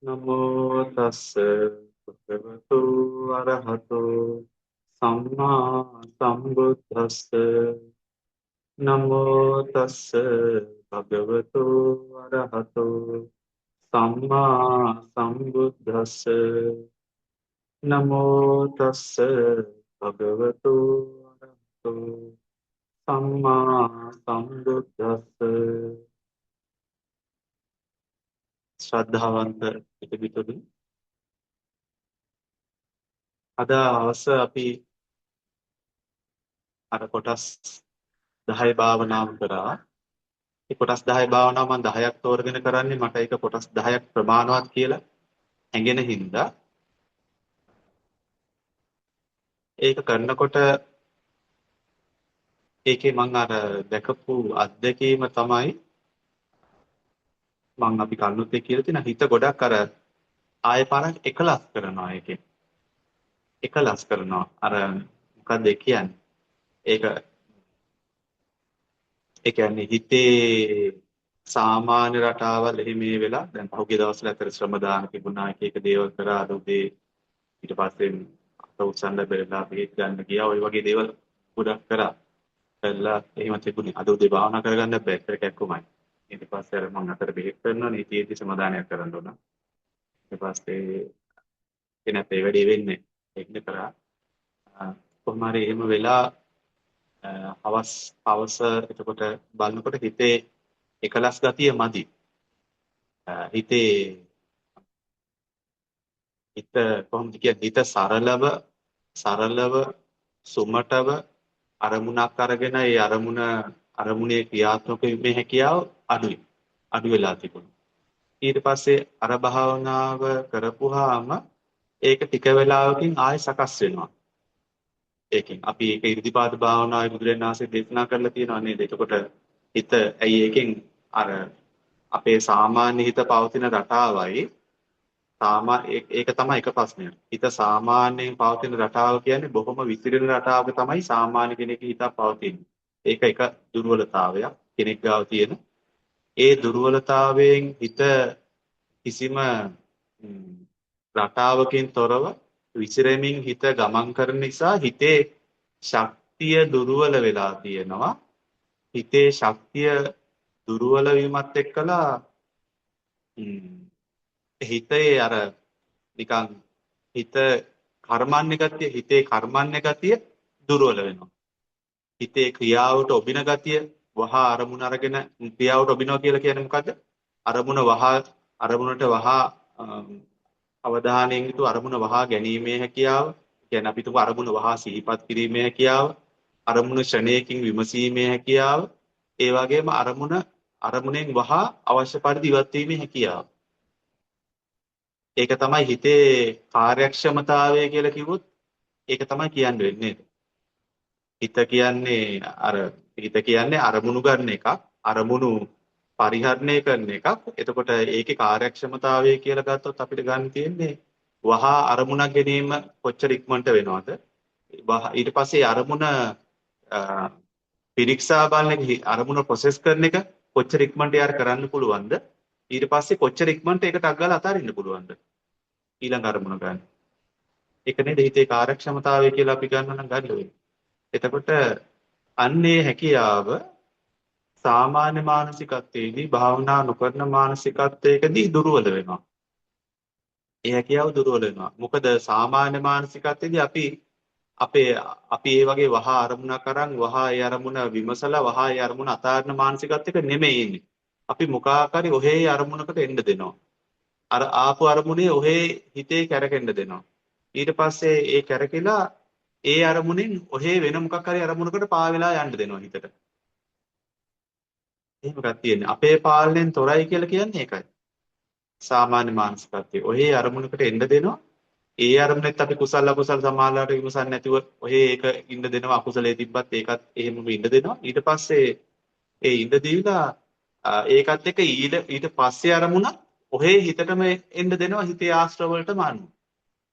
නමෝ තස්ස භගවතු අරහතෝ සම්මා සම්බුද්දස්ස නමෝ තස්ස භගවතු අරහතෝ සම්මා සම්බුද්දස්ස නමෝ තස්ස භගවතු අරහතෝ සම්මා සම්බුද්දස්ස ශ්‍රද්ධාවන්ත පිටුතුනි අද හවස අපි අර කොටස් 10 භාවනාව කරා. ඒ කොටස් 10 භාවනාව මම 10ක් තෝරගෙන කරන්නේ මට ඒක කොටස් 10ක් ප්‍රමාණවත් කියලා හැඟෙන හින්දා ඒක කරනකොට ඒකේ මම අර දැකපු අත්දැකීම තමයි මම අපි කන්නොත් කියලා තියෙන හිත ගොඩක් අර ආය පාරක් එකලස් කරනවා ඒකේ. එකලස් කරනවා. අර මොකක්ද ඒ කියන්නේ? ඒක ඒ කියන්නේ හිතේ සාමාන්‍ය රටාවල් එහි මේ වෙලා දැන් පහුගිය දවස්වල අතර ශ්‍රම දාන තිබුණා එක එක දේවල් කරා අද උදේ ඊට පස්සේ අත උස්සන්න බැරිලා බෙහෙත් ගන්න ගියා ওই වගේ දේවල් ගොඩක් කරා කළා එහෙම තිබුණේ අද උදේ භාවනා කරගන්න බැහැ ඒක කැක්කුමයි ඊට පස්සේ අර මම අතර බෙහෙත් කරනවා නීතියේදී සමාදානයක් කරන්න ඕන ඊට පස්සේ එනත් ඒ වැඩේ වෙන්නේ ඒකද කරා කොහොම හරි එහෙම වෙලා හවස එතකොට බලනකොට හිතේ එකලස් ගතිය මදි. හිතේ හිත කොහොමද කියන්නේ හිත සරලව සුමටව අරමුණක් අරගෙන ඒ අරමුණේ ක්‍රියාත්මක වීමේ හැකියාව අඩු වෙලා තිබුණා. ඊට පස්සේ අර භාවනාව කරපුවාම ඒක ටික වෙලාවකින් ආයෙ සකස් වෙනවා. ඒකෙන් අපි ඒක ඉර්ධිපාද භාවනාවේ බුදුරජාණන් වහන්සේ දේශනා කරලා තියෙනවා නේද? එතකොට හිත ඇයි ඒකෙන් අර අපේ සාමාන්‍ය හිත පවතින රටාවයි ඒක තමයි එක ප්‍රශ්නය. හිත සාමාන්‍යයෙන් පවතින රටාව කියන්නේ බොහොම විසිරෙන රටාවක තමයි සාමාන්‍ය කෙනෙකුගේ හිතක් පවතින්නේ. ඒක එක දුර්වලතාවයක් කෙනෙක් ගාව තියෙන. ඒ දුර්වලතාවයෙන් හිත කිසිම රටාවකින් තොරව විසිරෙමින් හිත ගමන් කරන නිසා හිතේ ශක්තිය දුර්වල වෙලා තියෙනවා. හිතේ ශක්තිය දුර්වල වීමත් එක්කලා හිතේ අර නිකන් හිතේ කර්මන්නේ ගතිය දුර්වල වෙනවා. හිතේ ක්‍රියාවට ඔබින ගතිය වහා අරමුණ අරගෙන ක්‍රියාවට ඔබිනවා කියලා කියන්නේ මොකද්ද? අරමුණට වහා අවධානයෙන් යුතු අරමුණ වහා ගැනීමේ හැකියාව. කියන්නේ අපි තුමු අරමුණ වහා සිහිපත් කිරීමේ හැකියාව. අරමුණ ශ්‍රණයකින් විමසීමේ හැකියාව. ඒ වගේම අරමුණෙන් වහා අවශ්‍ය පරිදි ඉවත් වීමේ හැකියාව. ඒක තමයි හිතේ කාර්යක්ෂමතාවය කියලා කිව්වොත් ඒක තමයි කියන්න වෙන්නේ. හිත කියන්නේ අරමුණු ගන්න එකක්, අරමුණු පරිහරණය කරන එකක්. එතකොට ඒකේ කාර්යක්ෂමතාවය කියලා ගත්තොත් අපිට ගන්න තියෙන්නේ වහා අරමුණක් ගැනීම කොච්චර ඉක්මනට වෙනවද? ඊට පස්සේ අරමුණ පිරික්සා බලන එක අරමුණ ප්‍රොසෙස් කරන එක කොච්චර ඉක්මනට යාර කරන්න පුළුවන්ද? ඊට පස්සේ කොච්චර ඉක්මනට ඒකට අග්ගලා අතාරින්න පුළුවන්ද? ඊළඟ අරමුණ ගන්න. ඒක නේද හිතේ කාර්යක්ෂමතාවය කියලා අපි ගන්න නම් ගන්න වෙන්නේ. එතකොට අන්නේ හැකියාව සාමාන්‍ය මානසිකත්වයේදී භාවනා නොකරන මානසිකත්වයකදී දුර්වල වෙනවා. ඒ හැකියාව දුර්වල වෙනවා. මොකද සාමාන්‍ය මානසිකත්වයේදී අපි ඒ වගේ වහා අරමුණක් අරන් වහා ඒ අරමුණ විමසලා වහා ඒ අරමුණ අතාරන මානසිකත්වයක නෙමෙයි ඉන්නේ. අපි මොකාක් හරි ඔහේ අරමුණකට එන්න දෙනවා. අර ආපු අරමුණේ ඔහේ හිතේ කැරකෙන්න දෙනවා. ඊට පස්සේ ඒ කැරකිලා ඒ අරමුණෙන් ඔහේ වෙන මොකක් හරි අරමුණකට පා වෙලා යන්න දෙනවා හිතට. එහෙම එකක් තියෙන්නේ. අපේ පාලනයෙන් තොරයි කියලා කියන්නේ ඒකයි. සාමාන්‍ය මානසිකත්වයේ. ඔහේ අරමුණකට එන්න දෙනවා. ඒ අරමුණෙත් අපි කුසල අකුසල සමාලාට විමසන්නේ නැතිව ඔහේ ඒක ඉන්න දෙනවා. අකුසලයේ තිබ්බත් ඒකත් එහෙමම ඉන්න දෙනවා. ඊට පස්සේ ඒ ඉන්න දීලා ඒකත් එක්ක ඊට පස්සේ අරමුණ ඔහේ හිතටම එන්න දෙනවා හිතේ ආශ්‍රව වලටම අනුව.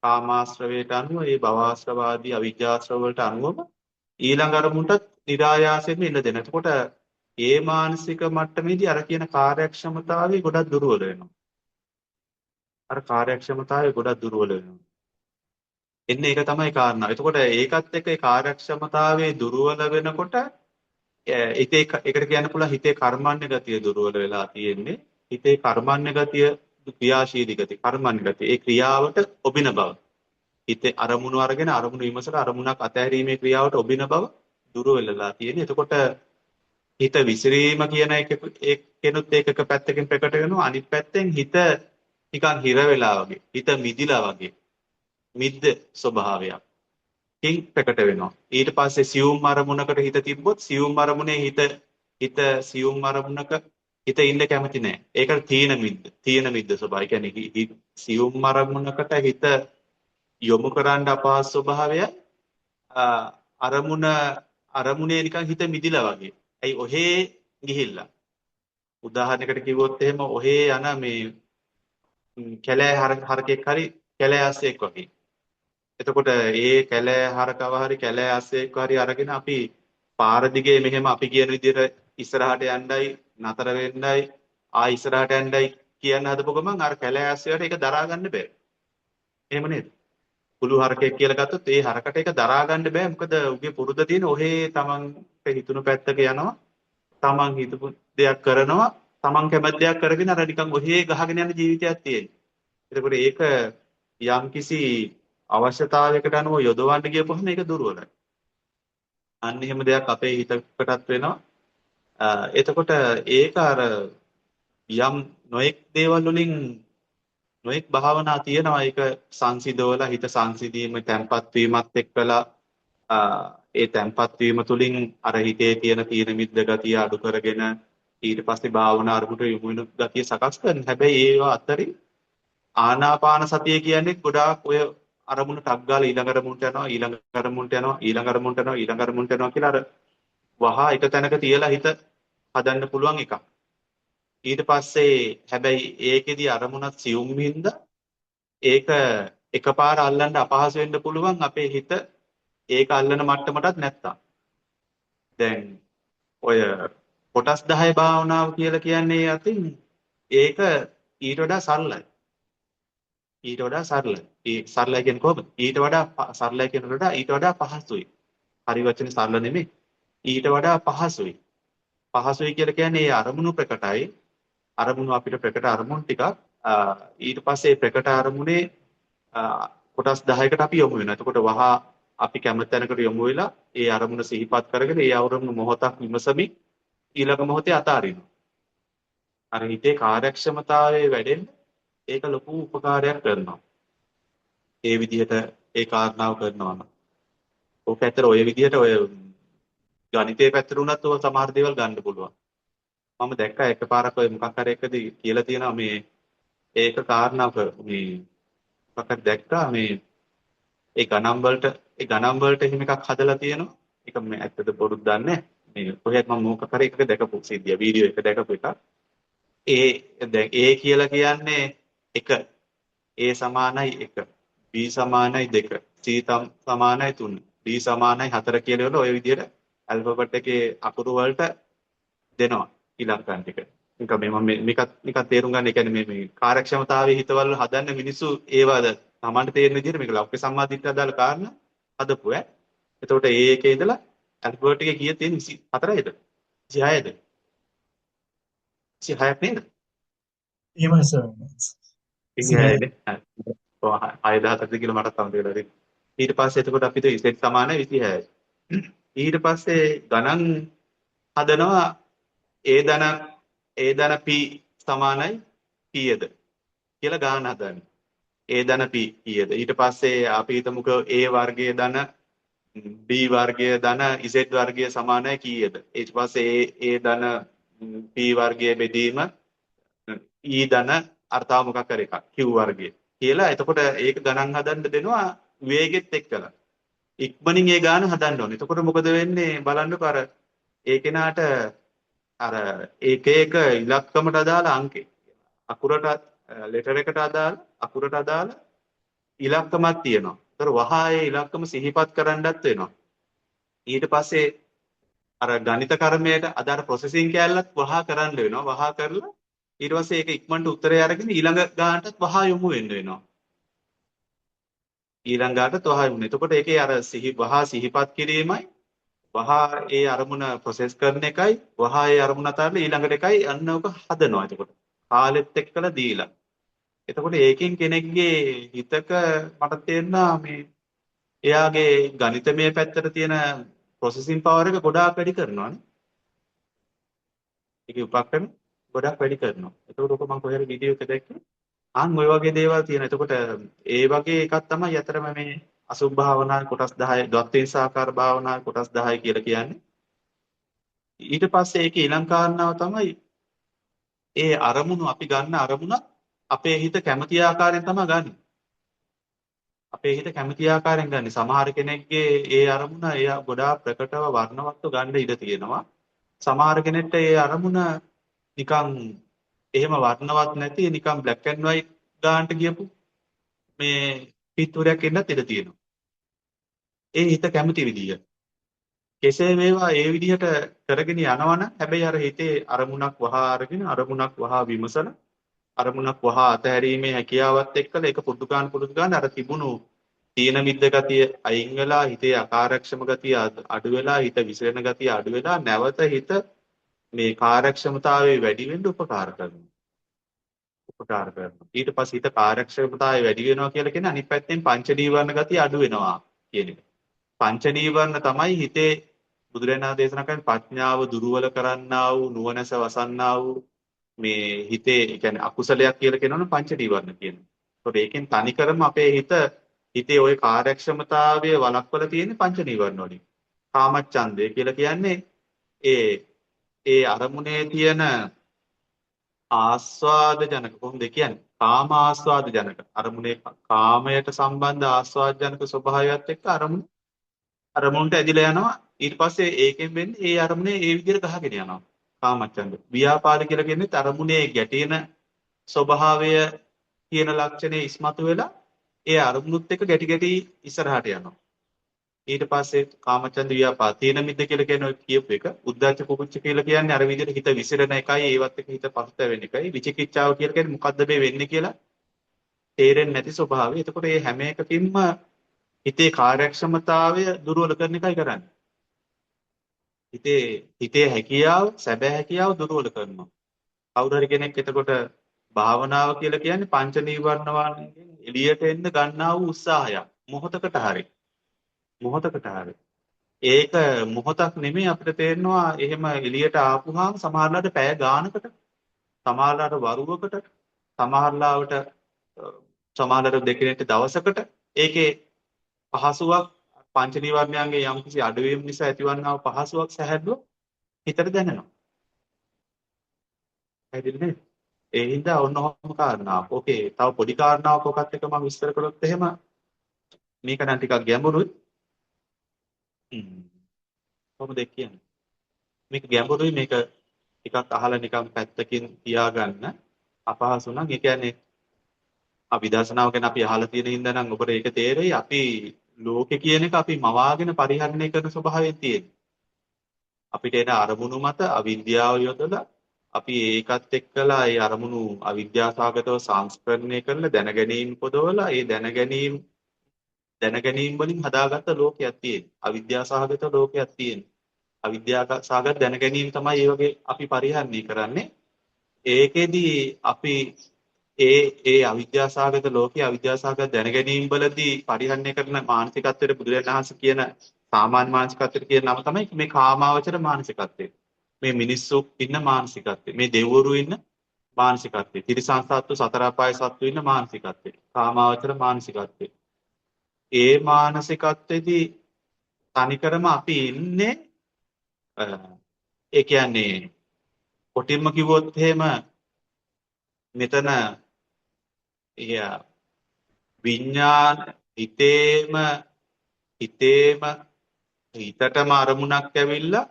කාමාශ්‍රවයට අනුව ඒ භවආශ්‍රවාදී අවිජ්ජාශ්‍රව වලට අනුවම ඊළඟ අරමුණට નિરાයාසයෙන්ම එන්න දෙනවා. එතකොට ඒ මානසික මට්ටමේදී අර කියන කාර්යක්ෂමතාවය ගොඩක් දුර්වල වෙනවා. අර කාර්යක්ෂමතාවය ගොඩක් දුර්වල වෙනවා. එන්නේ ඒක තමයි කාරණා. එතකොට ඒකත් එක්ක ඒ කාර්යක්ෂමතාවයේ දුර්වල වෙනකොට ඒකට කියන්න පුළුවන් හිතේ කර්මන්නේ ගතිය දුර්වල වෙලා තියෙන්නේ. හිතේ කර්මන්නේ ගතිය ක්‍රියාශීලී ගතිය, කර්මන්නේ ගතිය. ඒ ක්‍රියාවට ඔබින බව. හිතේ අරමුණු අරගෙන අරමුණු විමසලා අරමුණක් අතහැරීමේ ක්‍රියාවට ඔබින බව දුර්වල වෙලා තියෙන්නේ. එතකොට හිත විසිරීම කියන කෙනුත් ඒකක පැත්තකින් ප්‍රකට වෙනවා. අනිත් පැත්තෙන් හිත නිකන් හිර වෙලා වගේ. හිත මිදිලා වගේ. මිද්ද ස්වභාවයක්. කින් ප්‍රකට වෙනවා. ඊට පස්සේ සියුම් අරමුණකට හිත තිබ්බොත් සියුම් අරමුණේ හිත සියුම් අරමුණක හිත ඉන්න කැමති නැහැ. ඒකට තීන මිද්ද ස්වභාවය. කියන්නේ සියුම් අරමුණකට හිත යොමු කරන්න අපහසු ස්වභාවය අරමුණේ නිකන් හිත මිදිලා වගේ. ඇයි ඔහේ ගිහිල්ලා. උදාහරණයකට කිව්වොත් එහෙම ඔහේ යන මේ කැලෑ හරකෙක් හරි කැලෑ අස්සෙක් වගේ. එතකොට ඒ කැලෑ හරකව හරි කැලෑ අස්සෙක් හරි අරගෙන අපි පාර දිගේ මෙහෙම අපි කියන විදිහට ඉස්සරහට යන්නයි නතර වෙන්නයි ඉස්සරහට යන්නයි කියන්න හදපු ගමන් අර කැලෑ අස්සයට ඒක දරා ගන්න බෑ. එහෙම නේද? කුළු හරකෙක් කියලා ගත්තොත් ඒ හරකට ඒක දරා ගන්න බෑ. මොකද උගේ පුරුද්ද තියෙන ඔහේ තමන්ට හිතුණු පැත්තක යනවා. තමන් හිතපු දෙයක් කරනවා. තමන් කැමති දෙයක් කරගෙන අර නිකන් ඔහේ ගහගෙන යන ජීවිතයක් තියෙනවා. එතකොට ඒක යම්කිසි අවශ්‍යතාවයකට අනුව යොදවන්න ගියපොහම ඒක දුර්වලයි. අන්න එහෙම දෙයක් අපේ හිතකටත් වෙනවා. එතකොට ඒක අර යම් නොඑක් දේවල් වලින් නොඑක් භාවනා තියෙනවා. ඒක සංසිඳවලා හිත සංසිඳීම තැම්පත් වීමත් එක්කලා ඒ තැම්පත් වීම තුළින් අර හිතේ තියෙන තීන මිද්ද ගතිය අඩු කරගෙන ඊට පස්සේ භාවනා අරමුණට යොමු වෙන ගතිය සකස් කරන. හැබැයි ඒවා අතරින් ආනාපාන සතිය කියන්නේ ගොඩාක් ඔය අරමුණ ටක් ගාලා ඊළඟ අරමුණට යනවා ඊළඟ අරමුණට යනවා ඊළඟ අරමුණට යනවා ඊළඟ අරමුණට යනවා කියලා අර වහා එක තැනක තියලා හිත හදන්න පුළුවන් එකක්. ඊට පස්සේ හැබැයි ඒකෙදි අරමුණත් සියුම් හින්දා ඒක එකපාර අල්ලන්න අපහසු වෙන්න පුළුවන් අපේ හිත ඒක අල්ලන මට්ටමටත් නැත්තම්. දැන් ඔය කොටස් 10 භාවනාව කියලා කියන්නේ අතින් ඒක ඊට වඩා සරලයි. ඊට වඩා සරලයි. ඒ සරලයි කියන්නේ කොහොමද? ඊට වඩා සරලයි කියනකොට ඊට වඩා පහසුයි. හරි වචනේ සරල නෙමෙයි. ඊට වඩා පහසුයි. පහසුයි කියලා කියන්නේ ඒ අරමුණු ප්‍රකටයි. අරමුණු අපිට ප්‍රකට අරමුණු ටිකක් ඊට පස්සේ ප්‍රකට අරමුණේ කොටස් 10කට අපි යොමු වෙනවා. එතකොට වහා අපි කැමති තැනකට යොමු වෙලා ඒ අරමුණ සිහිපත් කරගෙන ඒ අරමුණ මොහොතක් විමසමින් ඊළඟ මොහොතේ අතාරිනවා. අර හිතේ කාර්යක්ෂමතාවයේ වැඩෙන්න ඒක ලොකු උපකාරයක් කරනවා. ඒ විදිහට ඒ කාරණාව කරනවා නම්. ඔක ඇත්තට ඔය විදිහට ඔය ගණිතයේ පැත්තට උනත් ඔය සමහර දේවල් ගන්න පුළුවන්. මම දැක්කා එකපාරක් ඔය මොකක් හරි එකදී කියලා තියෙනවා මේ ඒක කාරණාවක මේ මොකක් හරි දැක්කා මේ ඒ ගණන් වලට එහෙම එකක් හදලා තියෙනවා. ඒක මේ ඇත්තද බොරුද දන්නේ නැහැ. මේ කොහෙත් මම මොකක් හරි එකක දැකපු සිද්ධිය වීඩියෝ එක දැකපු එක. දැන් A කියලා කියන්නේ 1. A සමානයි 1. B සමානයි 2. C සමානයි 3. D සමානයි 4 කියලා වල ඔය විදිහට ඇල්ෆබෙට් එකේ අකුරු වලට දෙනවා ඉලක්කම් ටික. නිකන් මේ මම මේකත් තේරුම් ගන්න. ඒ කියන්නේ මේ කාර්යක්ෂමතාවයේ හිතවල හදන්න මිනිස්සු ඒවද Tamanට තේරෙන විදිහට මේක ලෞකික සම්මාදිට්ඨිය අදාළ කාරණා හදපු ඈ. එතකොට ඒකේ ඉඳලා ඇල්ෆබෙට් එකේ කීයක් තියෙන 24යිද? 26ද? 26ක් නේද? එහෙමයි සර්. 26ද? ඔව් 6-17ද කියලා මටත් අමතක වෙලා. ඊට පස්සේ එතකොට අපිට Z සමානයි 26යි. ඊට පස්සේ ගණන් හදනවා A ධන P සමානයි Pද කියලා ගණන් හදන්නේ. A ධන P කීයද? ඊට පස්සේ අපි හිතමුකෝ A වර්ගයේ ධන B වර්ගයේ ධන Z වර්ගයේ සමානයි කීයද? ඊට පස්සේ A ධන P වර්ගයේ බෙදීම E ධන අර්ථව මොකක් කර එකක් Q වර්ගයේ කියලා. එතකොට ඒක ගණන් හදන්න දෙනවා වේගෙත් එක්කලා. ඉක්මනින් ඒ ගාන හදන්න ඕනේ. එතකොට මොකද වෙන්නේ බලන්නකෝ අර ඒ කෙනාට අර එක ඉලක්කමට අදාළ අංකේ අකුරට ලෙටර් එකට අදාළ අකුරට අදාළ ඉලක්කමක් තියෙනවා. ඒතර වහා ඒ ඉලක්කම සිහිපත් කරන්නත් වෙනවා. ඊට පස්සේ අර ගණිත කර්මයට අදාළ ප්‍රොසෙසින් කැලලත් වහා කරන්න වෙනවා. වහා කරලා ඊට පස්සේ ඒක ඉක්මනට උත්තරය අරගෙන ඊළඟ ගානටත් වහා යොමු වෙන්න වෙනවා. ඊළඟ ගානටත් වහා යොමු. එතකොට ඒකේ අර වහා සිහිපත් කිරීමයි වහා ඒ අරමුණ ප්‍රොසෙස් කරන එකයි වහා ඒ අරමුණ අතරලා ඊළඟට එකයි අන්න ඔක හදනවා. එතකොට කාලෙත් එක්කලා දීලා. එතකොට ඒකෙන් කෙනෙක්ගේ හිතක මට තේරෙනවා මේ එයාගේ ගණිතමය පැත්තට තියෙන ප්‍රොසෙසින් පවර් එක ගොඩාක් වැඩි කරනවානේ. ඒකේ උපක්‍රම ගොඩාක් වැඩි කරනවා. එතකොට ඔක මම කොහේ හරි වීඩියෝ එකක දැක්කේ. අන් ඔය වගේ දේවල් තියෙනවා. එතකොට ඒ වගේ එකක් තමයි අතරම මේ අසුභ භාවනා කොටස් 10 ද්වත්‍රිං සාකාර භාවනා කොටස් 10 කියලා කියන්නේ. ඊට පස්සේ ඒකේ ඊළඟ කාරණාව තමයි ඒ අරමුණු අපි ගන්න අරමුණ අපේ හිත කැමති ආකාරයෙන් තමයි ගන්න. අපේ හිත කැමති ආකාරයෙන් ගන්න. සමහර කෙනෙක්ගේ ඒ අරමුණ එයා ගොඩාක් ප්‍රකටව වර්ණවත්ව ගන්න ඉඩ තියෙනවා. සමහර කෙනෙක්ට ඒ අරමුණ නිකන් එහෙම වර්ණවත් නැති නිකන් බ්ලැක් ඇන්ඩ් වයිට් ගන්නට ගියපු මේ පිටුරයක් එන්නත් ඉඩ තියෙනවා. ඒ හිත කැමති විදිය. කෙසේ වේවා ඒ විදිහට කරගෙන යනවනම් හැබැයි අර හිතේ අරමුණක් වහා අරගෙන අරමුණක් වහා විමසන අරමුණක් වහා අතහැරීමේ හැකියාවත් එක්කලා ඒක පුරුදු ගන්න අර තිබුණු තීන මිද්ද ගතිය අයින් වෙලා හිතේ අකාර්යක්ෂම ගතිය අඩු වෙලා හිත විසිරෙන ගතිය අඩු වෙලා නැවත හිත මේ කාර්යක්ෂමතාවයේ වැඩි වෙන්න උපකාර කරනවා. ඊට පස්සේ හිත කාර්යක්ෂමතාවය වැඩි වෙනවා කියලා කියන්නේ අනිත් පැත්තෙන් පංච නීවරණ ගතිය අඩු වෙනවා කියන එක. පංච නීවරණ තමයි හිතේ බුදුරණා දේශනා කරන ප්‍රඥාව දුර්වල කරන්නා වූ නුවණැස වසන්නා වූ මේ හිතේ කියන්නේ අකුසලයක් කියලා කියනවනේ පංච නීවරණ කියනවා. ඒකට ඒකෙන් තනිකරම අපේ හිතේ ওই කාර්යක්ෂමතාවය වළක්වලා තියෙන්නේ පංච නීවරණ වලින්. කාමච්ඡන්දය කියලා කියන්නේ ඒ අරමුණේ තියෙන ආස්වාද ජනක කොහොමද කියන්නේ? කාම ආස්වාද ජනක. අරමුණේ කාමයට සම්බන්ධ ආස්වාද ජනක ස්වභාවයත් එක්ක අරමුණට ඇදිලා යනවා. ඊට පස්සේ ඒකෙන් වෙන්නේ ඒ අරමුණේ ඒ විදිහට ගහගෙන යනවා. කාමච්ඡන්ද. ව්‍යාපාද කියලා කියන්නේ අරමුණේ ගැටෙන ස්වභාවය කියන ලක්ෂණේ ඉස්මතු වෙලා ඒ අරමුණුත් එක්ක ගැටි ඉස්සරහට යනවා. ඊට පස්සේ කාමචන්ද ව්‍යාපාද තීන මිද්ද කියලා කියන ඔය කියපු එක උද්ධච්ච කුකුච්ච කියලා කියන්නේ අර විදිහට හිත විසිරෙන එකයි ඒවත් එක්ක හිත පසුතැවෙන එකයි විචිකිච්ඡාව කියලා කියන්නේ මොකද්ද මේ වෙන්නේ කියලා තේරෙන්නේ නැති ස්වභාවය. එතකොට මේ හැම එකකින්ම හිතේ කාර්යක්ෂමතාවය දුර්වල කරන එකයි කරන්නේ. හිතේ හැකියාව සැබෑ හැකියාව දුර්වල කරනවා. කවුරු හරි කෙනෙක් එතකොට භාවනාව කියලා කියන්නේ පංච නීවරණ වලින් එළියට එන්න ගන්නා වූ උත්සාහයක්. මොහොතකට හරි ඒක මොහොතක් නෙමෙයි අපිට තේරෙනවා එහෙම එළියට ආපුහාම සමහරලාට පැය ගානකට සමහරලාට වරුවකට සමහරලාට දෙකෙනෙක් දවසකට ඒකේ පහසුවක් පංච නීවරණයන්ගේ යම්කිසි අඩුවීම නිසා ඇතිවන්නා වූ පහසුවක් සැහැල්ලුව හිතට දැනෙනවා. හැදෙන්නේ ඒ හින්දා ඔන්නෝම කාරණාවක්. ඕකේ තව පොඩි කාරණාවක් ඔකත් එක්ක මම විස්තර කළොත් එහෙම මේක නම් ටිකක් ගැඹුරුයි. කොහොමද කියන්නේ? මේක ගැඹුරුයි මේක ටිකක් අහලා නිකන් පැත්තකින් තියාගන්න අපහසු නම් ඒ කියන්නේ අභිදර්ශනාව ගැන අපි අහලා තියෙන හින්දා නම් ඔබට ඒක තේරෙයි අපි ලෝකේ කියන එක අපි මවාගෙන පරිහරණය කරන ස්වභාවයෙන් තියෙන. අපිට එන අරමුණු මත අවිද්‍යාව යොදලා අපි ඒකත් එක්කලා ඒ අරමුණු අවිද්‍යාසගතව සංස්කරණය කරලා දැනගැනීම් පොදවලා ඒ දැනගැනීම් වලින් හදාගත්ත ලෝකයක් තියෙන. අවිද්‍යාසගත ලෝකයක් තියෙන. අවිද්‍යාසගත දැනගැනීම් තමයි මේ වගේ අපි පරිහරණය කරන්නේ. ඒකෙදි අපි ඒ අවිද්‍යාසගත ලෝකයේ අවිද්‍යාසගත දැනගැනීම් වලදී පරිහරණය කරන මානසිකත්වයට බුදුරජාණන් වහන්සේ කියන සාමාන්‍ය මානසිකත්වයට කියන නම තමයි මේ කාමාවචර මානසිකත්වය. මේ මිනිස්සු ඉන්න මානසිකත්වය. මේ දෙවිවරු ඉන්න මානසිකත්වය. තිරිසන් සත්තු සතර අපාය සත්තු ඉන්න මානසිකත්වය. කාමාවචර මානසිකත්වය. ඒ මානසිකත්වයේදී තනිකරම අපි ඉන්නේ ඒ කියන්නේ කොටින්ම කිව්වොත් එහෙම මෙතන විඥාන හිතේම හිතටම අරමුණක් ඇවිල්ලා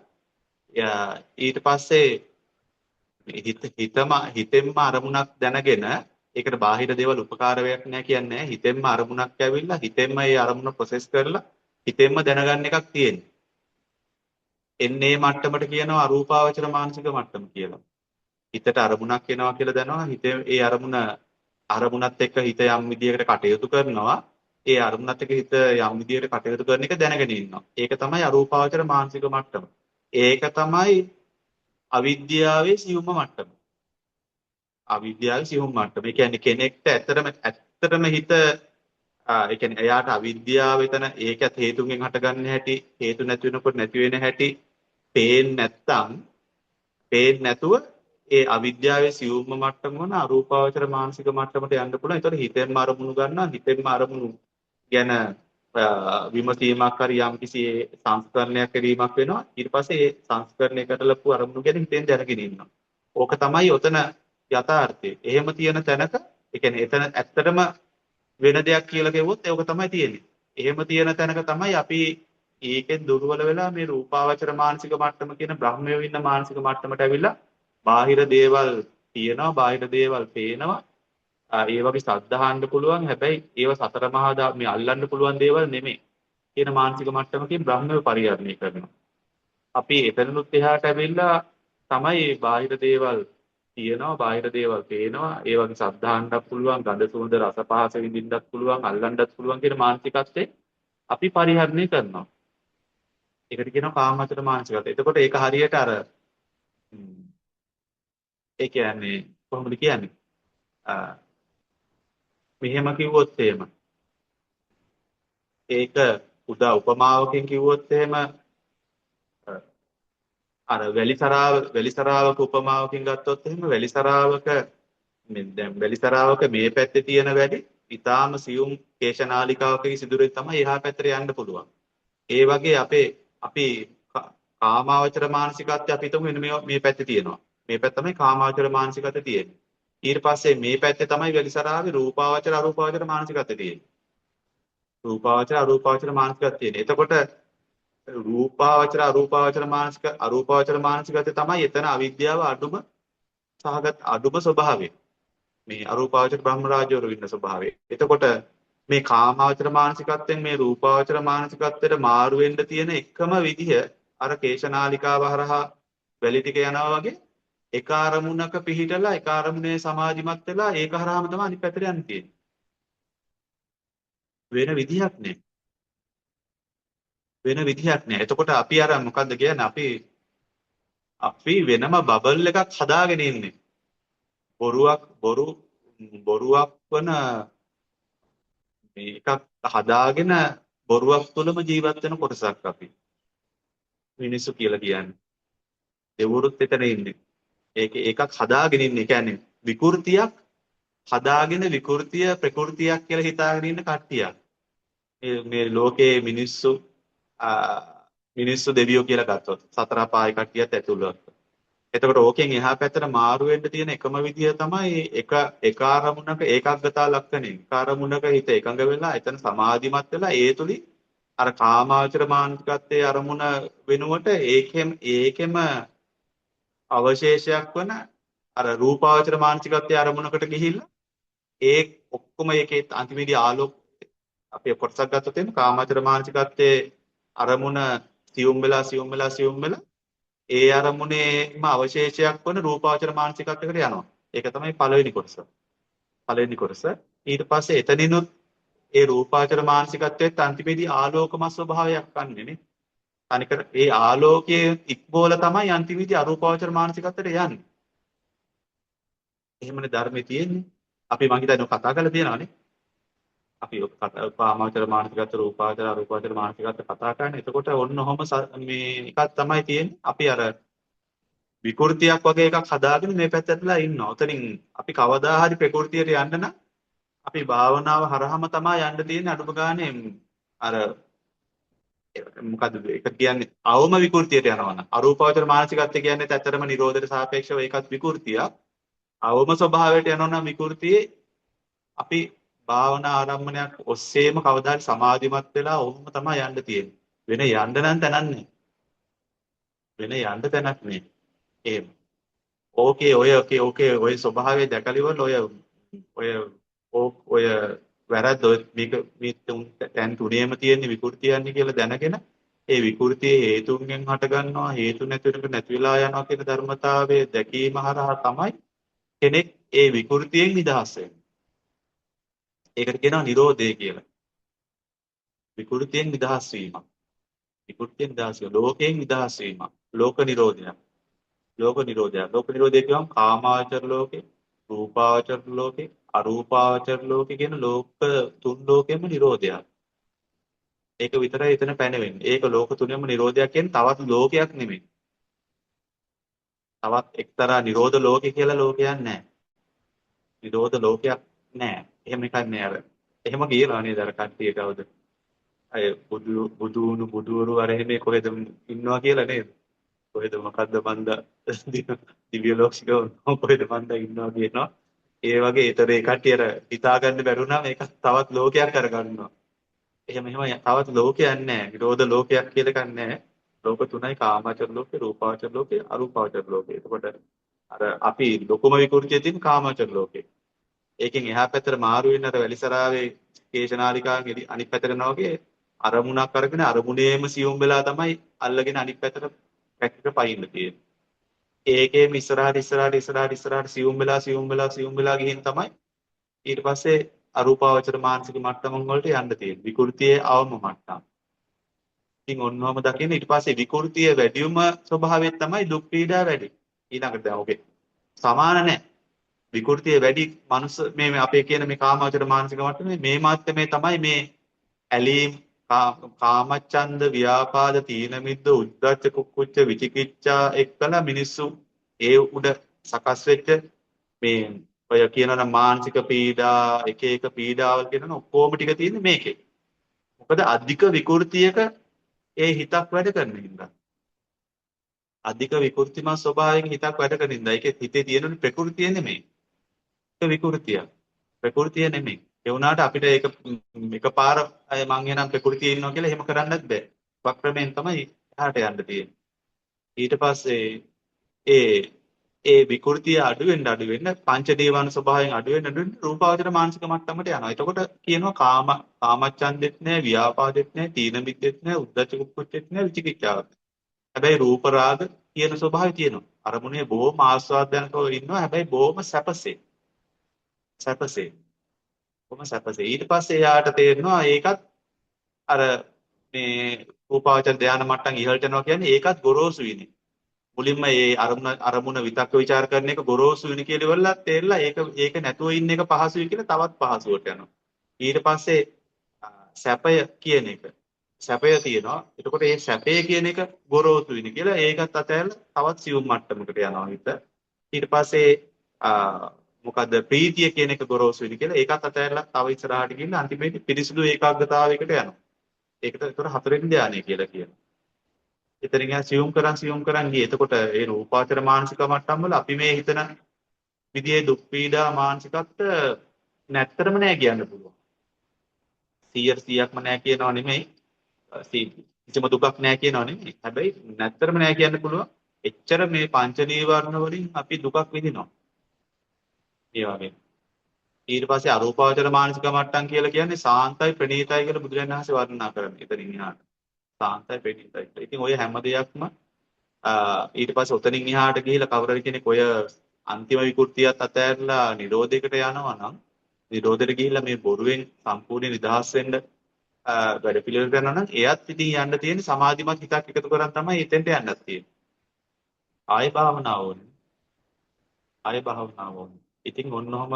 ඊට පස්සේ හිතෙන්ම අරමුණක් දැනගෙන ඒකට බාහිර දේවල් උපකාරයක් නැහැ කියන්නේ හිතෙන්ම අරමුණක් ඇවිල්ලා හිතෙන්ම ඒ අරමුණ ප්‍රොසෙස් කරලා හිතෙන්ම දැනගන්න එකක් තියෙනවා. එන්නේ මට්ටමට කියනවා අරූපාවචර මානසික මට්ටම කියලා. හිතට අරමුණක් එනවා කියලා දැනනවා. හිතේ ඒ අරමුණත් එක්ක හිත යම් විදියකට කටයුතු කරනවා. ඒ අරමුණත් එක්ක හිත යම් විදියකට කටයුතු කරන එක දැනගෙන ඉන්නවා. ඒක තමයි අරූපාවචර මානසික මට්ටම. ඒක තමයි අවිද්‍යාවේ සියුම්ම මට්ටම. අවිද්‍යාවේ සියුම් මට්ටම. ඒ කියන්නේ කෙනෙක්ට ඇත්තටම හිත ඒ කියන්නේ එයාට අවිද්‍යාව එතන ඒකත් හේතුන්ගෙන් හටගන්න හැටි, හේතු නැති වෙනකොට නැති වෙන හැටි පේන්නේ නැතුව ඒ අවිද්‍යාවේ සියුම්ම මට්ටම වන අරූපාවචර මානසික මට්ටමට යන්න පුළුවන්. ඒතකොට හිතෙන්ම අරමුණු ගන්නවා, හිතෙන්ම අරමුණු ගැන විමසීමක් හරි යම් කිසි සංස්කරණයක් කිරීමක් වෙනවා. ඊට පස්සේ ඒ සංස්කරණය කරලපු අරමුණු ගැන හිතෙන් දැනගෙන ඉන්නවා. ඕක තමයි ඔතන යථාර්ථය. එහෙම තියෙන තැනක ඒ කියන්නේ එතන ඇත්තටම වෙන දෙයක් කියලා කිව්වොත් ඒක තමයි තියෙන්නේ. එහෙම තියෙන තැනක තමයි අපි ඒකෙන් දුර්වල වෙලා මේ රූපාවචර මානසික මට්ටම කියන බ්‍රහ්මයෝ ඉන්න මානසික මට්ටමට ඇවිල්ලා බාහිර දේවල් තියෙනවා, බාහිර දේවල් පේනවා. ඒ වගේ සද්ධාහන්න පුළුවන්. හැබැයි ඒව සතර මහා මේ අල්ලන්න පුළුවන් දේවල් නෙමෙයි. කියන මානසික මට්ටමකින් බ්‍රහ්මයෝ පරිහරණය කරනවා. අපි එතනනුත් එහාට ඇවිල්ලා තමයි බාහිර දේවල් තියෙනවා, බාහිර දේවල් පේනවා. ඒ වගේ සද්ධාහන්නත් පුළුවන්, ගඳ සුවඳ රස පහස විඳින්නත් පුළුවන්, අල්ලන්නත් පුළුවන් කියන මානසිකත්වයේ අපි පරිහරණය කරනවා. ඒකට කියනවා කාමවචර මානසිකත්වය. එතකොට ඒක හරියට අර ඒ කියන්නේ කොහොමද කියන්නේ? මෙහෙම කිව්වොත් එහෙම ඒක උපමාවකින් කිව්වොත් එහෙම අර වැලිසරාවක උපමාවකින් ගත්තොත් එහෙම වැලිසරාවක දැන් වැලිසරාවක මේ පැත්තේ තියෙන වැඩි ඊටාම සියුම් කේශනාලිකාවකගේ සිදුරේ තමයි එහා පැත්තට යන්න පුළුවන්. ඒ වගේ අපි කාමාවචර මානසිකත්වය අපි හිතමු මේ පැත්තේ තියෙනවා. මේ පැත්ත තමයි කාමාවචර මානසිකත්වය තියෙන්නේ. ඊට පස්සේ මේ පැත්තේ තමයි වැලිසරාවේ රූපාවචර අරූපාවචර මානසිකත්වය තියෙන්නේ. රූපාවචර අරූපාවචර මානසිකත්වය තියෙන්නේ. එතකොට රූපාවචර අරූපාවචර මානසිකත්වය තමයි එතන අවිද්‍යාව අඩුම ස්වභාවය. මේ අරූපාවචර බ්‍රහ්ම රාජ්‍යවරු ඉන්න ස්වභාවය. එතකොට මේ කාමාවචර මානසිකත්වයෙන් මේ රූපාවචර මානසිකත්වයට මාරු වෙන්න තියෙන එකම විදිහ අර කේශනාලිකාව හරහා වැලි ටික යනවා වගේ එක අරමුණක පිහිටලා එක අරමුණේ සමාධිමත් වෙලා ඒක හරහාම තමයි අනිත් පැත්තට යන්න තියෙන්නේ. වෙන විදිහක් නෑ. එතකොට අපි අර මොකද්ද කියන්නේ අපි වෙනම බබල් එකක් හදාගෙන ඉන්නේ. බොරුවක් වන මේ එකක් හදාගෙන බොරුවක් තුළම ජීවත් වෙන කොටසක් අපි. මිනිස්සු කියලා කියන්නේ. දෙවරුත් එතන ඉන්නේ. එකක් හදාගෙන ඉන්නේ. කියන්නේ විකෘතියක් හදාගෙන විකෘතිය ප්‍රകൃතියක් කියලා හිතාගෙන ඉන්න කට්ටියක්. මේ ලෝකයේ මිනිස්සු දෙවියෝ කියලා ගත්තොත් සතර පාය කට්ටියත් ඇතුළත්. එතකොට ඕකෙන් එහා පැත්තට මාරු වෙන්න තියෙන එකම විදිය තමයි එක අරමුණක ඒකාග්‍රතාව ලක්ෂණය. එක අරමුණක හිත එකඟ වෙලා එතන සමාධිමත් වෙලා ඒ තුලින් අර කාමාවචර මානසිකත්වයේ අරමුණ වෙනුවට ඒකෙම අවශේෂයක් වන අර රූපාවචර මානසිකත්වයේ අරමුණකට ගිහිල්ලා ඒ ඔක්කොම ඒකේ අන්තිමේදී ආලෝක අපි කොටසක් ගත්තොත් එimhe කාමාවචර මානසිකත්වයේ අරමුණ සියුම් වෙලා ඒ අරමුණේම අවශේෂයක් වන රූපාවචර මානසිකත්වයකට යනවා. ඒක තමයි පළවෙනි කොටස. ඊට පස්සේ එතනිනුත් ඒ රූපාවචර මානසිකත්වයේ අන්තිමේදී ආලෝකමත් ස්වභාවයක් ගන්නෙ නේ. අනික ඒ ආලෝකයේ ඉක්බෝල තමයි අන්තිමේදී අරූපාවචර මානසිකත්වයට යන්නේ. එහෙමනේ ධර්මයේ තියෙන්නේ. අපි මං හිතන්නේ කතා කරලා තියෙනවානේ. අපි කාමාවචර මානසිකත්ව රූපාවචර අරූපාවචර මානසිකත්ව කතා කරන්නේ. එතකොට ඔන්න ඔහොම මේ එකක් තමයි තියෙන්නේ. අපි අර විකෘතියක් වගේ එකක් හදාගෙන මේ පැත්තටලා ඉන්නවා. උතනින් අපි කවදා හරි ප්‍රകൃතියට යන්න නම් අපි භාවනාව හරහාම තමයි යන්න තියෙන්නේ. අඩුම ගානේ අර මොකද්ද ඒක කියන්නේ අවම විකෘතියට යනවා නම් අරූපාවචර මානසිකත්වය කියන්නේ ඇත්තටම නිරෝධයට සාපේක්ෂව ඒකත් විකෘතියක්. අවම ස්වභාවයට යනවා නම් විකෘතියේ අපි භාවනා ආරම්භණයක් ඔස්සේම කවදා හරි සමාධිමත් වෙලා ඔහොම තමයි යන්න තියෙන්නේ. වෙන යන්න නම් තැනක් නැහැ. එහෙම. ඔය ස්වභාවය දැකලිවල ඔය වැරද්ද මේක මේ තැන් තුනේම තියෙන විකෘතියන්නේ කියලා දැනගෙන ඒ විකෘතියේ හේතුන්ගෙන් හටගන්නවා හේතු නැතිවෙනක නැති වෙලා යනවා කියන ධර්මතාවයේ දැකීම හරහා තමයි කෙනෙක් ඒ විකෘතියෙන් නිදහස් වෙන්නේ. ඒකට කියනවා නිරෝධය කියලා. විකෘතියෙන් නිදහස් වීම. විකෘතියෙන් නිදහස් වීම. ලෝකයෙන් නිදහස් වීම. ලෝක නිරෝධය. ලෝක නිරෝධය. ලෝක නිරෝධය කියවම කාමාවචර ලෝකේ, රූපාවචර ලෝකේ, අරූපාවචර ලෝකේ කියන ලෝක තුන් ලෝකෙම නිරෝධයක්. ඒක විතරයි එතන පැනවෙන්නේ. ඒක ලෝක තුනෙම නිරෝධයක් කියන්නේ තවත් ලෝකයක් නෙමෙයි. තවත් එක්තරා නිරෝධ ලෝකේ කියලා ලෝකයක් නැහැ. නිරෝධ ලෝකයක් නැහැ. එහෙම එකක් නෑ අර. එහෙම කියනවා නේද අර කට්ටිය කවුද? අය බුදුුණු බුදුවරු අර එහෙම කොහෙද ඉන්නවා කියලා නේද? කොහෙද මොකද්ද මන්ද දිව්‍ය ලෝකික කොහෙද මන්ද ඉන්නවා කියනවා. ඒ වගේ ඊතර ඒ කට්ටිය අර හිතා ගන්න බැරුණාම ඒක තවත් ලෝකයක් අරගන්නවා. එහෙම තවත් ලෝකයක් නැහැ. නිරෝධ ලෝකයක් කියලා එකක් නැහැ. ලෝක තුනයි කාමාවචර ලෝකේ, රූපාවචර ලෝකේ, අරූපාවචර ලෝකේ. එතකොට අර අපි ලොකුම විකෘතිය තියෙන කාමාවචර ලෝකේ. ඒකෙන් එහා පැත්තට මාරු වෙන අර වැලිසරාවේ කේශනාලිකාගේ අනිත් පැත්තට යනවා වගේ අරමුණක් අරගෙන අරමුණේම සියුම් වෙලා තමයි අල්ලගෙන අනිත් පැත්තට පැත්තට පයින්න තියෙන්නේ. ඒකේම ඉස්සරහට සියුම් වෙලා ගිහින් තමයි ඊට පස්සේ අරූපාවචර මානසික මට්ටමන් වලට යන්න තියෙන්නේ. විකෘතියේ අවම මට්ටම. ඉතින් ඔන්නෝම දකින්න ඊට පස්සේ විකෘතිය වැඩිම ස්වභාවයෙන් තමයි දුක් පීඩා වැඩි. ඊළඟට දැන් ඔගේ සමාන නැහැ. විකෘතිය වැඩි මනුස්ස මේ අපේ කියන මේ කාමාවචර මානසික මට්ටමේ මේ මාත්‍රමේ තමයි මේ ඇලීම් කාමච්ඡන්ද ව්‍යාපාද තීන මිද්ද උද්ධච්ච කුක්කුච්ච විචිකිච්ඡා එක්කලා මිනිස්සු ඒ උඩ සකස් වෙච්ච මේ ඔය කියනවා මානසික පීඩා එක පීඩාවල් කියනවා ඔක්කොම ටික තියෙන්නේ මේකේ. මොකද අධික විකෘතියක ඒ හිතක් වැඩ කරන හින්දා. අධික විකෘතිමත් ස්වභාවයෙන් හිතක් වැඩ කරන හින්දා. ඒකේ හිතේ තියෙන ප්‍රകൃතිය නෙමෙයි. ඒක විකෘතිය. ප්‍රകൃතිය නෙමෙයි. ඒ වුණාට අපිට ඒක එකපාර මං එනම් ප්‍රകൃතියේ ඉන්නවා කියලා එහෙම කරන්නත් බෑ. වක්‍රමෙන් තමයි එහාට යන්න තියෙන්නේ. ඊට පස්සේ ඒ විකෘතිය අඩු වෙන්න පංච දේවාන ස්වභාවයෙන් අඩු වෙන්න රූපාවචර මානසික මට්ටමට යනවා. එතකොට කියනවා කාමච්ඡන්දෙත් නෑ, ව්‍යාපාදෙත් නෑ, තීන මිද්දෙත් නෑ, උද්ධච්ච කුක්කුච්චෙත් නෑ, විචිකිච්ඡාවක්. හැබැයි රූප රාග කියන ස්වභාවය තියෙනවා. අරමුණේ බොහොම ආස්වාදයන්කව ඉන්නවා. හැබැයි බොහොම සැපසේ. කොහොම සැපසේ. ඊට පස්සේ එයාට තේරෙනවා ඒකත් අර මේ රූපාවචර ධානය මට්ටම් ඉහළට යනවා කියන්නේ ඒකත් ගොරෝසු විනේ. මුලින්ම මේ අරමුණ විතක්ක ਵਿਚාර කරන එක ගොරෝසු විනේ කියලා ඉවරලා තේරලා ඒක නැතුව ඉන්න එක පහසුයි කියලා තවත් පහසුවට යනවා. ඊට පස්සේ සැපය කියන එක සැපය තියෙනවා. එතකොට මේ සැපය කියන එක ගොරෝසු විනේ කියලා ඒකත් අතහැරලා තවත් සියුම් මට්ටමකට යනවා හිත. ඊට පස්සේ මොකද්ද ප්‍රීතිය කියන එක ගොරෝසු වෙන්නේ කියලා ඒකත් අතහැරලා තව ඉස්සරහට ගිහින් අන්තිමේදී පිරිසිදු ඒකාග්‍රතාවයකට යනවා. ඒකට ඒතර හතරෙන් ධානය කියලා කියනවා. එතනින් යා සියුම් කරන් ගියේ. එතකොට ඒ රූපාවචර මානසික මට්ටම් වල අපි මේ හිතන විදිහේ දුක් පීඩා මානසිකත්ව නැත්තරම නෑ කියන්න පුළුවන්. 100%ක්ම නෑ කියනවා නෙමෙයි. කිසිම දුකක් නෑ කියනවා නෙමෙයි. හැබැයි නැත්තරම නෑ කියන්න පුළුවන්. එච්චර මේ පංච නීවරණ වලින් අපි දුකක් විඳිනවා. ඒ වගේ. ඊට පස්සේ අරූපාවචර මානසික මට්ටම් කියලා කියන්නේ සාන්තයි ප්‍රණීතයි කියලා බුදුරජාණන් වහන්සේ වර්ණනා කරන්නේ. එතනින් එහාට. සාන්තයි ප්‍රණීතයි. ඉතින් ඔය හැම දෙයක්ම ඊට පස්සේ ඔතනින් එහාට ගිහිලා කවුරු කෙනෙක් ඔය අන්තිම විකෘතියත් අතහැරලා නිරෝධයකට යනවා නම් නිරෝධයට ගිහිල්ලා මේ බොරුවෙන් සම්පූර්ණ නිදහස් වෙන්න වැඩ පිළිවෙල කරනවා නම් එයත් ඉතින් යන්න තියෙන්නේ සමාධිමත් හිතක් එකතු කරන් තමයි එතෙන්ට යන්නත් තියෙන්නේ. ආය භාවනාව ඕනේ. ආය භාවනාව ඕනේ. ඉතින් ඔන්නෝම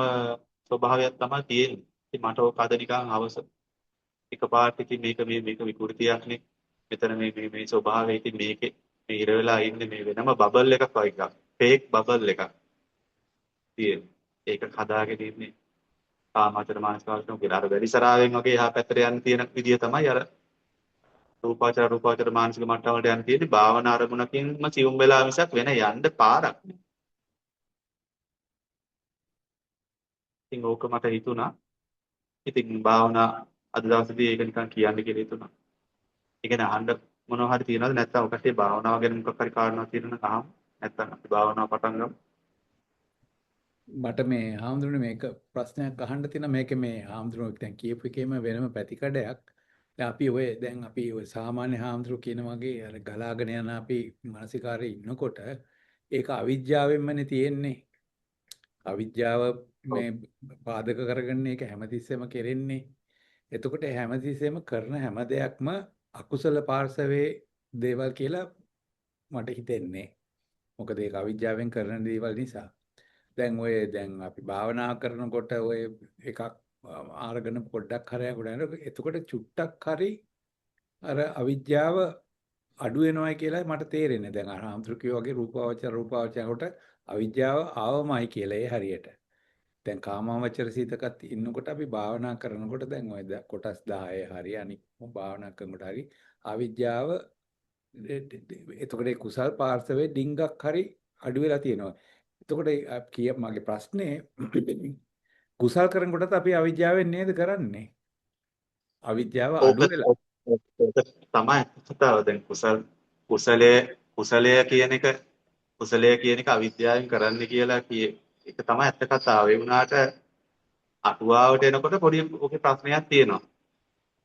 ස්වභාවයක් තමයි තියෙන්නේ. ඉතින් මට ඔක අද නිකන් අවශ්‍ය එකපාරට ඉතින් මේක විකෘතියක්නේ. මෙතන මේ ස්වභාවය ඉතින් මේකේ මේ ඉර වෙලා ඉන්නේ මේ වෙනම බබල් එකක් වගේ එකක්. ෆේක් බබල් එකක් තියෙන්නේ. ඒක හදාගෙන ඉන්නේ කාමාවචර මානසිකවලට කියලා. අර වැලිසරාවෙන් වගේ එහා පැත්තට යන්න තියෙන විදිය තමයි අර රූපාවචර මානසික මට්ටම වලට යන්න තියෙන්නේ. භාවනා අරමුණකින්ම සියුම් වෙලා මිසක් වෙන යන්න පාරක් නෑ. ඉතින් ඕක මට හිතුණා. ඉතින් භාවනා අද දවසේදී ඒක නිකන් කියන්න කියලා හිතුණා. ඒ කියන්නේ අහන්න මොනවා හරි තියනවද නැත්නම් ඔකට භාවනාව ගැන මොකක් හරි කාරණාවක් තියෙනවා නම් අහමු. නැත්නම් අපි භාවනාව පටන් ගමු. මට මේ හාමුදුරනේ මේක ප්‍රශ්නයක් අහන්න තියෙනවා. මේකේ මේ හාමුදුරුවෝ දැන් කියපු එකේම වෙනම පැතිකඩයක්. දැන් අපි ඔය දැන් අපි ඔය සාමාන්‍ය හාමුදුරු කියන වගේ අර ගලාගෙන යන අපි මානසිකාරයේ ඉන්නකොට ඒක අවිද්‍යාවෙන්මනේ තියෙන්නේ. අවිද්‍යාව මේ පාදක කරගෙන ඒක හැමතිස්සෙම කෙරෙන්නේ. එතකොට හැමතිස්සෙම කරන හැම දෙයක්ම අකුසල පාර්ශවයේ දේවල් කියලා මට හිතෙන්නේ. මොකද ඒක අවිද්‍යාවෙන් කරන දේවල් නිසා. දැන් අපි භාවනා කරනකොට ඔය එකක් ආරගෙන පොඩ්ඩක් හරය ගොඩනගන එතකොට චුට්ටක් හරි අර අවිද්‍යාව අඩු වෙනවයි කියලා මට තේරෙන්නේ. දැන් අර ආන්ත්‍රිකයෝ වගේ රූපාවචරකොට අවිද්‍යාව ආවමයි කියලා ඒ හරියට. දැන් කාමාවචර සීතකත් ඉන්නකොට අපි භාවනා කරනකොට දැන් ඔය කොටස් 10 හරි අනික් භාවනා කරනකොට හරි අවිද්‍යාව එතකොට ඒ කුසල් පාර්ශවයේ ඩිංගක් හරි අඩු වෙලා තියෙනවා. එතකොට මගේ ප්‍රශ්නේ කුසල් කරනකොටත් අපි අවිද්‍යාවෙන් නේද කරන්නේ? අවිද්‍යාව ඕක අඩු වෙලා. ඕක තමයි කතාව. දැන් කුසලය කියන එක අවිද්‍යාවෙන් කරන්න කියලා ඒක තමයි ඇත්ත කතාව. ඒ වුණාට අටුවාවට එනකොට පොඩි ඔකේ ප්‍රශ්නයක් තියෙනවා.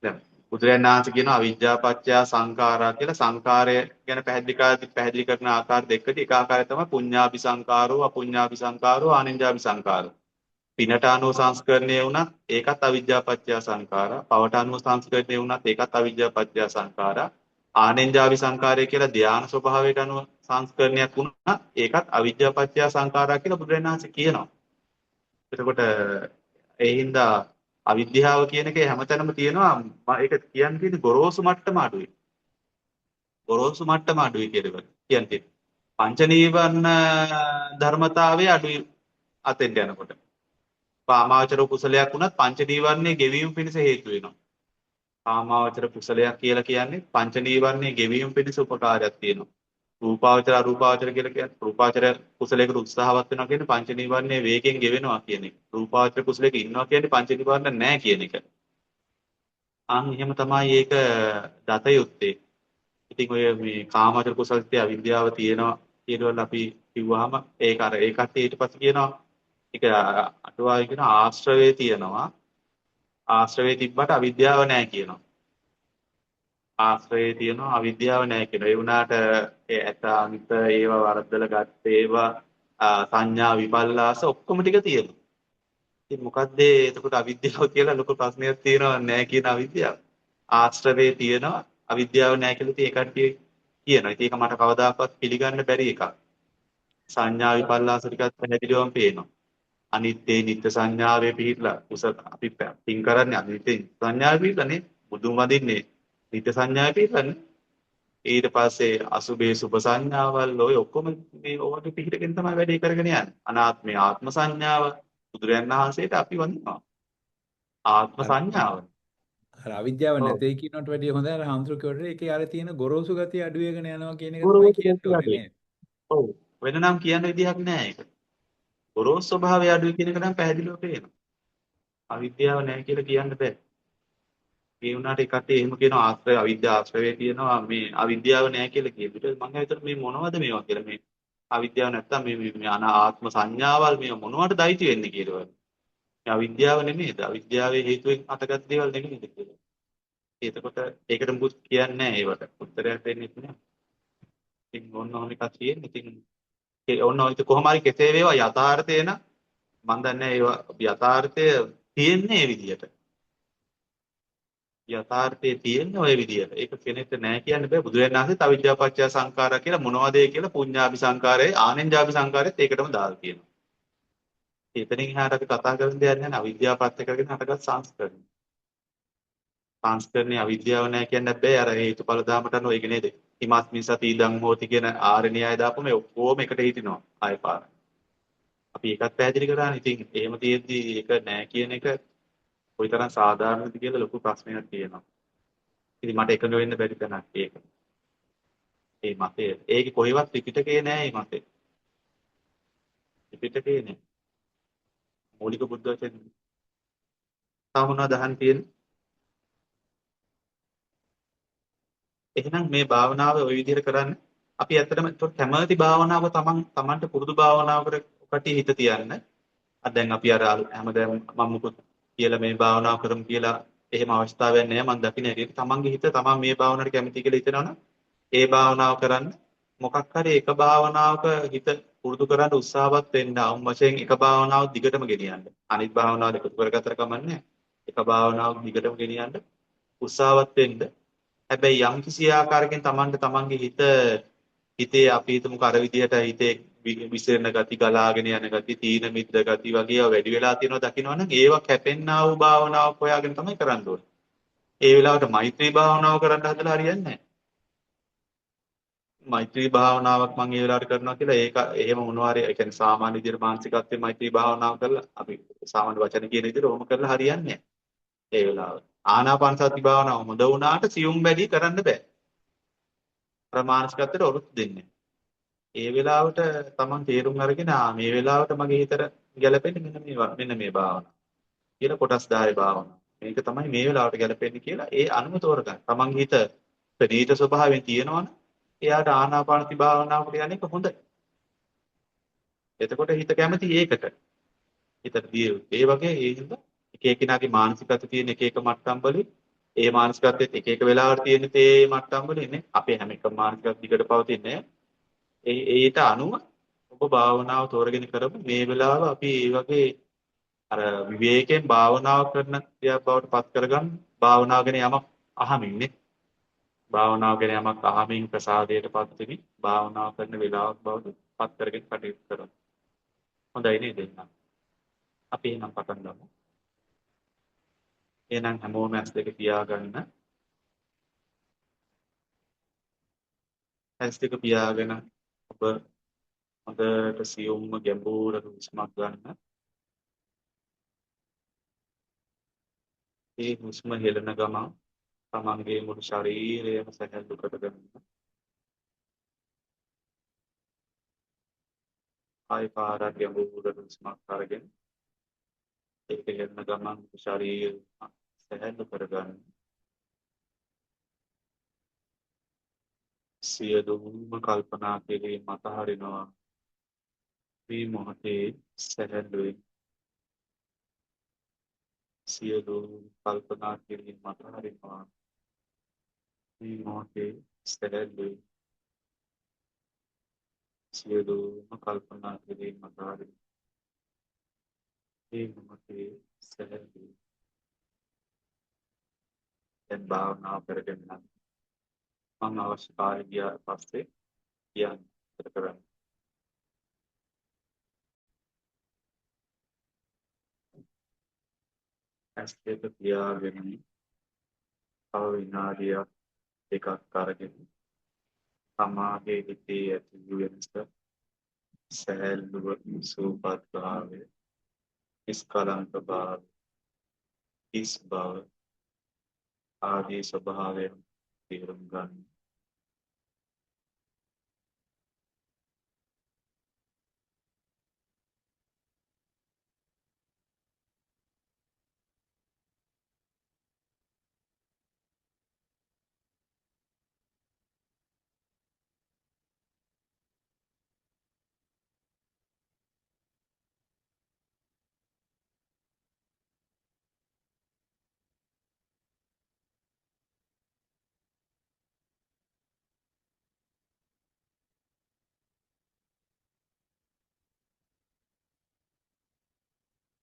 දැන් බුදුරජාණන් වහන්සේ කියනවා අවිද්‍යා පත්‍ය සංඛාරා කියලා. සංඛාරය ගැන පැහැදිලි කරන ආකාර දෙකකදී එක ආකාරය තමයි පුඤ්ඤාභි සංඛාරෝ අපුඤ්ඤාභි සංඛාරෝ ආනෙන්ජාභි සංඛාරෝ. පිනට අනුව සංස්කරණය වුණත් ඒකත් අවිද්‍යා පත්‍ය සංඛාරා. පවට අනුව සංස්කරණය වුණත් ඒකත් අවිද්‍යා පත්‍ය සංඛාරා. ආනෙන්ජාභි සංඛාරය කියලා ධානා ස්වභාවයට අනුව සංස්කරණයක් වුණත් ඒකත් අවිද්‍යා පත්‍ය සංඛාරා කියලා බුදුරජාණන් වහන්සේ කියනවා. එතකොට ඒ හින්දා අවිද්‍යාව කියන එක හැමතැනම තියෙනවා. ඒක කියන්නේ ගොරෝසු මට්ටම අඩුයි. ගොරෝසු මට්ටම අඩුයි කියලා කියන්නේ. පංච නීවරණ ධර්මතාවයේ අඩුයි අතෙන් යනකොට. කාමාවචර කුසලයක් වුණත් පංච නීවරණයේ ගෙවීම පිණිස හේතු වෙනවා. කාමාවචර කුසලයක් කියලා කියන්නේ පංච නීවරණයේ ගෙවීම පිණිස උපකාරයක් තියෙනවා. රූපාවචර අරූපාවචර කියලා කියන්නේ රූපාවචර කුසලයකට උත්සාහවත් වෙනවා කියන්නේ පංච නීවරණයේ වේගෙන් ගෙවෙනවා කියන එක. රූපාවචර කුසලයක ඉන්නවා කියන්නේ පංච නීවරණ නැහැ කියන එක. එහෙම තමයි ඒක දත යුත්තේ. ඉතින් ඔය මේ කාමාවචර කුසලයේ අවිද්‍යාව තියෙනවා කියනවල අපි කිව්වහම ඒකට ඊට පස්සේ කියනවා ඒක අටුවාවේ කියන ආශ්‍රවේ තියෙනවා. ආශ්‍රවේ තිබ්බට අවිද්‍යාව නැහැ කියනවා. ආශ්‍රයේ තියෙනවා අවිද්‍යාව නැහැ කියනවා. ඒ වුණාට ඇතාන්ත ඒවා වරද්දලා ගත්ත ඒවා සංඥා විපල්ලාස ඔක්කොම ටික තියෙනවා. ඉතින් මොකද්ද එතකොට අවිද්‍යාව කියලා ලොකු ප්‍රශ්නයක් තියෙනවා නැහැ කියන අවිද්‍යාව. ආශ්‍රවේ තියෙනවා අවිද්‍යාව නැහැ කියලා ඉතින් ඒ කට්ටිය කියනවා. ඉතින් ඒක මට කවදාකවත් පිළිගන්න බැරි එකක්. සංඥා විපල්ලාස ටිකක් පැහැදිලිවම පේනවා. අනිත්‍ය නිත්‍ය සංඥාවේ පිහිටලා අපි පින් කරන්නේ අනිත්‍ය සංඥාවේ පිහිටලානේ බුදුන් වදින්නේ නිත්‍ය සංඥාවේ පිහිටලානේ ඊට පස්සේ අසුභේ සුභ සංඥාවල් ඔය ඔක්කොම මේ ඔයගේ පිහිටගෙන තමයි වැඩේ කරගෙන යන්නේ අනාත්මේ ආත්ම සංඥාව බුදුරයන් වහන්සේට අපි වඳිනවා ආත්ම සංඥාව අර අවිද්‍යාව නැtei කියනට වැඩිය හොඳයි අර හාමුදුරුවෝ ඒකේ අර තියෙන ගොරෝසු ගතිය අඩු වෙගෙන යනවා කියන එක තමයි කියන්නේ නේද? ඔව් වෙන නම් කියන්න විදිහක් නැහැ ඒක. ගොරෝසු ස්වභාවය අඩුයි කියන එක නම් පැහැදිලිව පේනවා. අවිද්‍යාව නැහැ කියලා කියන්න බෑ. ඒ වුණාට ඒකට එහෙම කියන ආශ්‍රය අවිද්‍යාවේ තියෙනවා මේ අවිද්‍යාව නැහැ කියලා කියපිට මම හිතුවා මේ මොනවද මේවා කියලා මේ අවිද්‍යාව නැත්තම් මේ ආත්ම සංඥාවල් මේ මොනවටද අයිති වෙන්නේ කියලා. මේ අවිද්‍යාව නෙමෙයිද? අවිද්‍යාවේ හේතුවෙන් අටගත් දේවල් නෙමෙයිද කියලා. එතකොට ඒකට මුකුත් කියන්නේ නැහැ ඒවට. උත්තරයක් දෙන්නේ නැහැ. ඉතින් ඕන එකක් තියෙන්නේ. ඉතින් ඔන්න කොහොම හරි කෙසේ වේවා යථාර්ථය නම් මම දන්නේ ඒවා යථාර්ථය තියෙන්නේ මේ විදිහට. යථාර්ථයේ තියෙන ඔය විදියට. ඒක කෙනෙක්ට නෑ කියන්න බෑ. බුදුරජාණන් වහන්සේත් අවිද්‍යාව පත්‍ය සංඛාරා කියලා මොනවද ඒ කියලා පුඤ්ඤාභි සංඛාරයේ ආනෙන්ජාභි සංඛාරයේත් ඒකටම දාලා තියෙනවා. එතනින් එහාට අපි කතා කරන දෙයක් නෑ අවිද්‍යාව පත්‍ය කරගෙන හටගත් සංස්කරණ. සංස්කරණේ අවිද්‍යාව නෑ කියන්න බෑ. අර හේතුඵල ධාමට අනුව ඒක නේද? හිමස්මින් සති ඉදං හෝති කියන ආරණ්‍යය දාපුවම ඔක්කොම එකට හිටිනවා ආය පාර. අපි ඒකත් පැහැදිලි කරානේ. ඉතින් එහෙම තියෙද්දි ඒක නෑ කියන එක කොයිතරම් සාධාරණද කියලා ලොකු ප්‍රශ්නයක් තියෙනවා. ඉතින් මට එකඟ වෙන්න බැරි තැනක් ඒක. ඒ මතය. ඒකේ කොහෙවත් ත්‍රිපිටකේ නෑ මේ මතය. ත්‍රිපිටකේ නෑ. මූලික බුද්ධ වචන. තාම මොනවද අහන්න තියෙන්නේ? එහෙනම් මේ භාවනාව ওই විදිහට කරන්න. අපි ඇත්තටම කැමති භාවනාව තමන්ට පුරුදු භාවනාවකට කටි හිත තියන්න. දැන් අපි අර හැමදාම මම මුකුත් කියලා මේ භාවනාව කරමු කියලා එහෙම අවස්ථාවක් නැහැ මම දකින්න හැටියට. තමන්ගේ හිත තමන් මේ භාවනාවට කැමති කියලා හිතනවනම් ඒ භාවනාව කරන්න මොකක් හරි එක භාවනාවක හිත පුරුදු කරන්න උත්සාහවත් වෙන්න අවම වශයෙන් එක භාවනාවක් දිගටම ගෙනියන්න. අනිත් භාවනාව එකතු කරගත්තට කමන්නේ එක භාවනාවක් දිගටම ගෙනියන්න උත්සාහවත් වෙන්න. හැබැයි යම් කිසි ආකාරයකින් තමන්ගේ හිතේ අපි හිතමුක අර විදිහට හිතේ විසිරෙන ගති ගලාගෙන යන ගති තීන මිද්ද ගති වගේ ඒවා වැඩි වෙලා තියෙනවා දකින්නවනම් ඒවා කැපෙන්නා වූ භාවනාවක් හොයාගෙන තමයි කරන්න ඕනේ. ඒ වෙලාවට මෛත්‍රී භාවනාව කරන්න හදලා හරියන්නේ නැහැ. මෛත්‍රී භාවනාවක් මම ඒ වෙලාවට කරනවා කියලා ඒක එහෙම මොනවා හරි ඒ කියන්නේ සාමාන්‍ය විදිහට මානසිකත්වයේ මෛත්‍රී භාවනාව කරලා අපි සාමාන්‍ය වචන කියන විදිහට ඕම කරලා හරියන්නේ නැහැ. ඒ වෙලාවට ආනාපාන සති භාවනාව හොඳ වුණාට සියුම් වැඩි කරන්න බෑ. අර මානසිකත්වයට ඔරොත්තු දෙන්නේ. ඒ වෙලාවට තමන් තේරුම් අරගෙන මේ වෙලාවට මගේ හිතට ගැලපෙන්නේ මෙන්න මේ භාවනාව. කියලා කොටස් 10 භාවනාව. මේක තමයි මේ වෙලාවට ගැලපෙන්නේ කියලා ඒ අනුව තෝරගන්න. තමන්ගේ හිත ප්‍රණීත ස්වභාවයෙන් තියෙනවනේ එයාට ආනාපානසති භාවනාවකට යන එක හොඳයි. එතකොට හිත කැමති ඒකට. හිතට දිය ඒ වගේ ඒ හින්දා එක එකිනාගේ මානසිකත්වය තියෙන එක එක මට්ටම් වලින් ඒ මානසිකත්වයට එක එක වෙලාවට තියෙන තේ මට්ටම් වලින් නේ අපේ හැම එකම මානසිකත්ව දිගට පවතින්නේ ඒට අනුව ඔබ භාවනාව තෝරගෙන කරමු මේ වෙලාව අපි ඒ වගේ අර විවේකයෙන් භාවනාව කරන දෙයක් බවට පත් කරගන්න භාවනාව ගැන යමක් අහමින් නේ භාවනාව ගැන යමක් අහමින් ප්‍රසාදයටපත් වෙමි භාවනාව කරන වෙලාවක් බවට පත් කරගෙන කටයුතු කරමු හොඳයි නේද එහෙනම් අපි එහෙනම් පටන් ගමු එහෙනම් හැමෝම ඇස් දෙක පියාගන්න ඇස් දෙක පියාගෙන ඔබ හොඳට සියුම්ම ගැඹුරට හුස්මක් ගන්න ඒ හුස්ම හෙළන ගමන් තමන්ගේ මුළු ශරීරයම සැහැල්ලු කරගන්න. ආය පාරක් ගැඹුරට හුස්මක් අරගෙන ඒක හෙළන ගමන් ශරීරය සැහැල්ලු කරගන්න. සියලුම කල්පනා කිරීම අතහරිනවා. මේ මොහොතේ සැහැල්ලුයි. සියලුම කල්පනා කිරීම අතහරිනවා. මේ මොහොතේ සැහැල්ලුයි. සියලුම කල්පනා කිරීම අතහරිනවා. මේ මොහොතේ සැහැල්ලුයි. දැන් භාවනාව කරගෙන යන්න. මම අවශ්‍ය කාලය ගියාට පස්සේ කියන්න කරන්න. ඇස් දෙක පියාගෙන තව විනාඩියක් දෙකක් අරගෙන තමාගේ හිතේ ඇති වෙනස සැහැල්ලුව සූපත් භාවය නිස්කලංක භාවය හිස් බව ආදී ස්වභාවයන් තේරුම් ගන්න.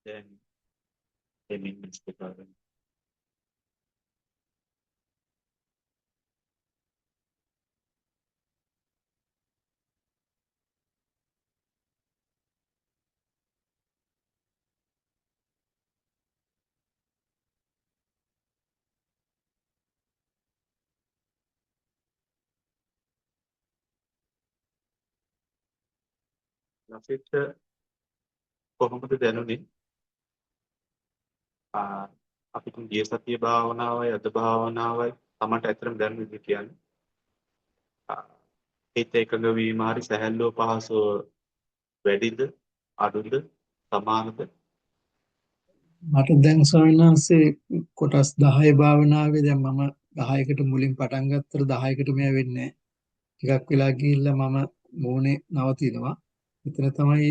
දැන් එමින් ඉස්තකාරයි. ලසිත කොහොමද දැනුනේ? අපිට ගිය සතිය භාවනාවයි අද භාවනාවයි තමන්ට ඇත්තටම දැනුනේ කියන්නේ. හිත එකඟ වීම හරි සැහැල්ලුව පහසුව වැඩිද අඩුද සමානද? මට දැන් ස්වාමීන් වහන්සේ කොටස් 10 භාවනාවේ දැන් මම 10කට මුලින් පටන් ගත්තට 10කට මෙයා වෙන්නේ ටිකක් වෙලා ගිහිල්ලා මම මූණේ නවතිනවා. එතන තමයි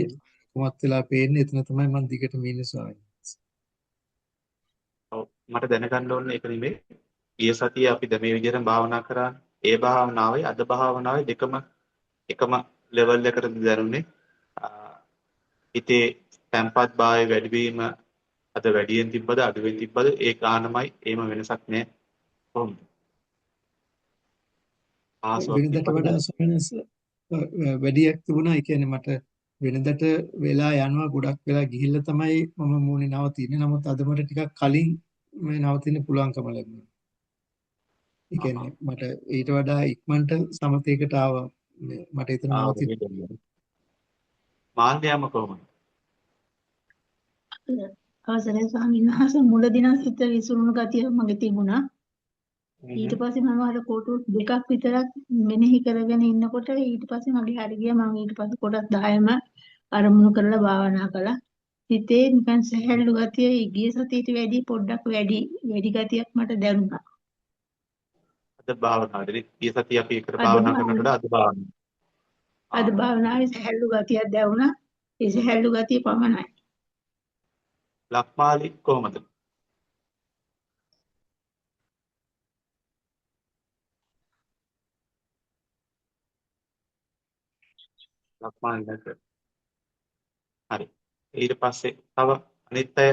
කොමත් වෙලා පේන්නේ. එතන තමයි මම දිගටම ඉන්නේ ස්වාමීන් වහන්සේ. ඔව් මට දැනගන්න ඕනේ ඒක නෙමෙයි. ගිය සතියේ අපි දැන් මේ විදිහට භාවනා කරා. ඒ භාවනාවයි අද භාවනාවයි දෙකම එකම ලෙවල් එකටද දැනුනේ. හිතේ තැම්පත් භාවය වැඩිවීම අද වැඩියෙන් තිබ්බද අඩුවෙන් තිබ්බද ඒ ගානමයි එහෙම වෙනසක් නෑ. කොහොමද? ආසාවක් වෙනදට තිබ්බද? වඩා සොයනස් වැඩියක් තිබුණා. ඒ කියන්නේ මට වෙනදට වෙලා යනවා ගොඩක් වෙලා ගිහිල්ලා තමයි මම මූණේ නවතින්නේ. නමුත් අද මට ටිකක් කලින් මේ නවතින්න පුළුවන්කම ලැබුණා. ඒ කියන්නේ මට ඊට වඩා ඉක්මනට සමතේකට ආවා. මට එතන නවතින්න. මාන්‍යයම කොහොමද? අවසරයි ස්වාමීන් වහන්සේ මුලදී නම් සිත විසිරුණු ගතිය මගේ තිබුණා. ඊට පස්සේ මම අර කොටු දෙකක් විතරක් මෙනෙහි කරගෙන ඉන්නකොට ඊට පස්සේ මගේ හරි ගියා. මම ඊට පස්සේ කොටස් 10ම අරමුණු කරලා භාවනා කළා. හිතේ නිකන් සැහැල්ලු ගතිය ගිය සතියට වැඩි පොඩ්ඩක් වැඩි ගතියක් මට දැනුණා. අද භාවනාවේදී ගිය සතිය අපි එකට අද භාවනා කරනකොට අද භාවනාව. අද භාවනාවේ සැහැල්ලු ගතියක් දැනුණා. ඒ සැහැල්ලු ගතිය පමණයි. ලක්මාලි කොහොමද? ලක්මාලි නැත. හරි. ඊට පස්සේ තව අනිත් අය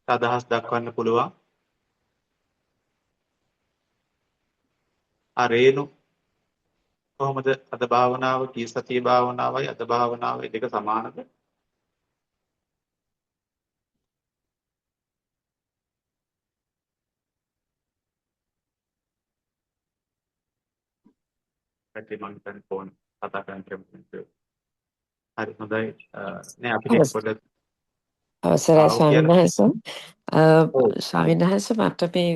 අදහස් දක්වන්න පුළුවන්. රේනු කොහොමද අද භාවනාව කී සතිය භාවනාවයි අද භාවනාවයි දෙක සමානද? පැටි මං හිතන්නේ ෆෝන් කතා කරන්න කැමති. හරි හොඳයි. නෑ අපිට පොඩ්ඩක් අවසරයි ස්වාමීන් ඔව් වහන්සේ. ස්වාමීන් වහන්සේ මට මේ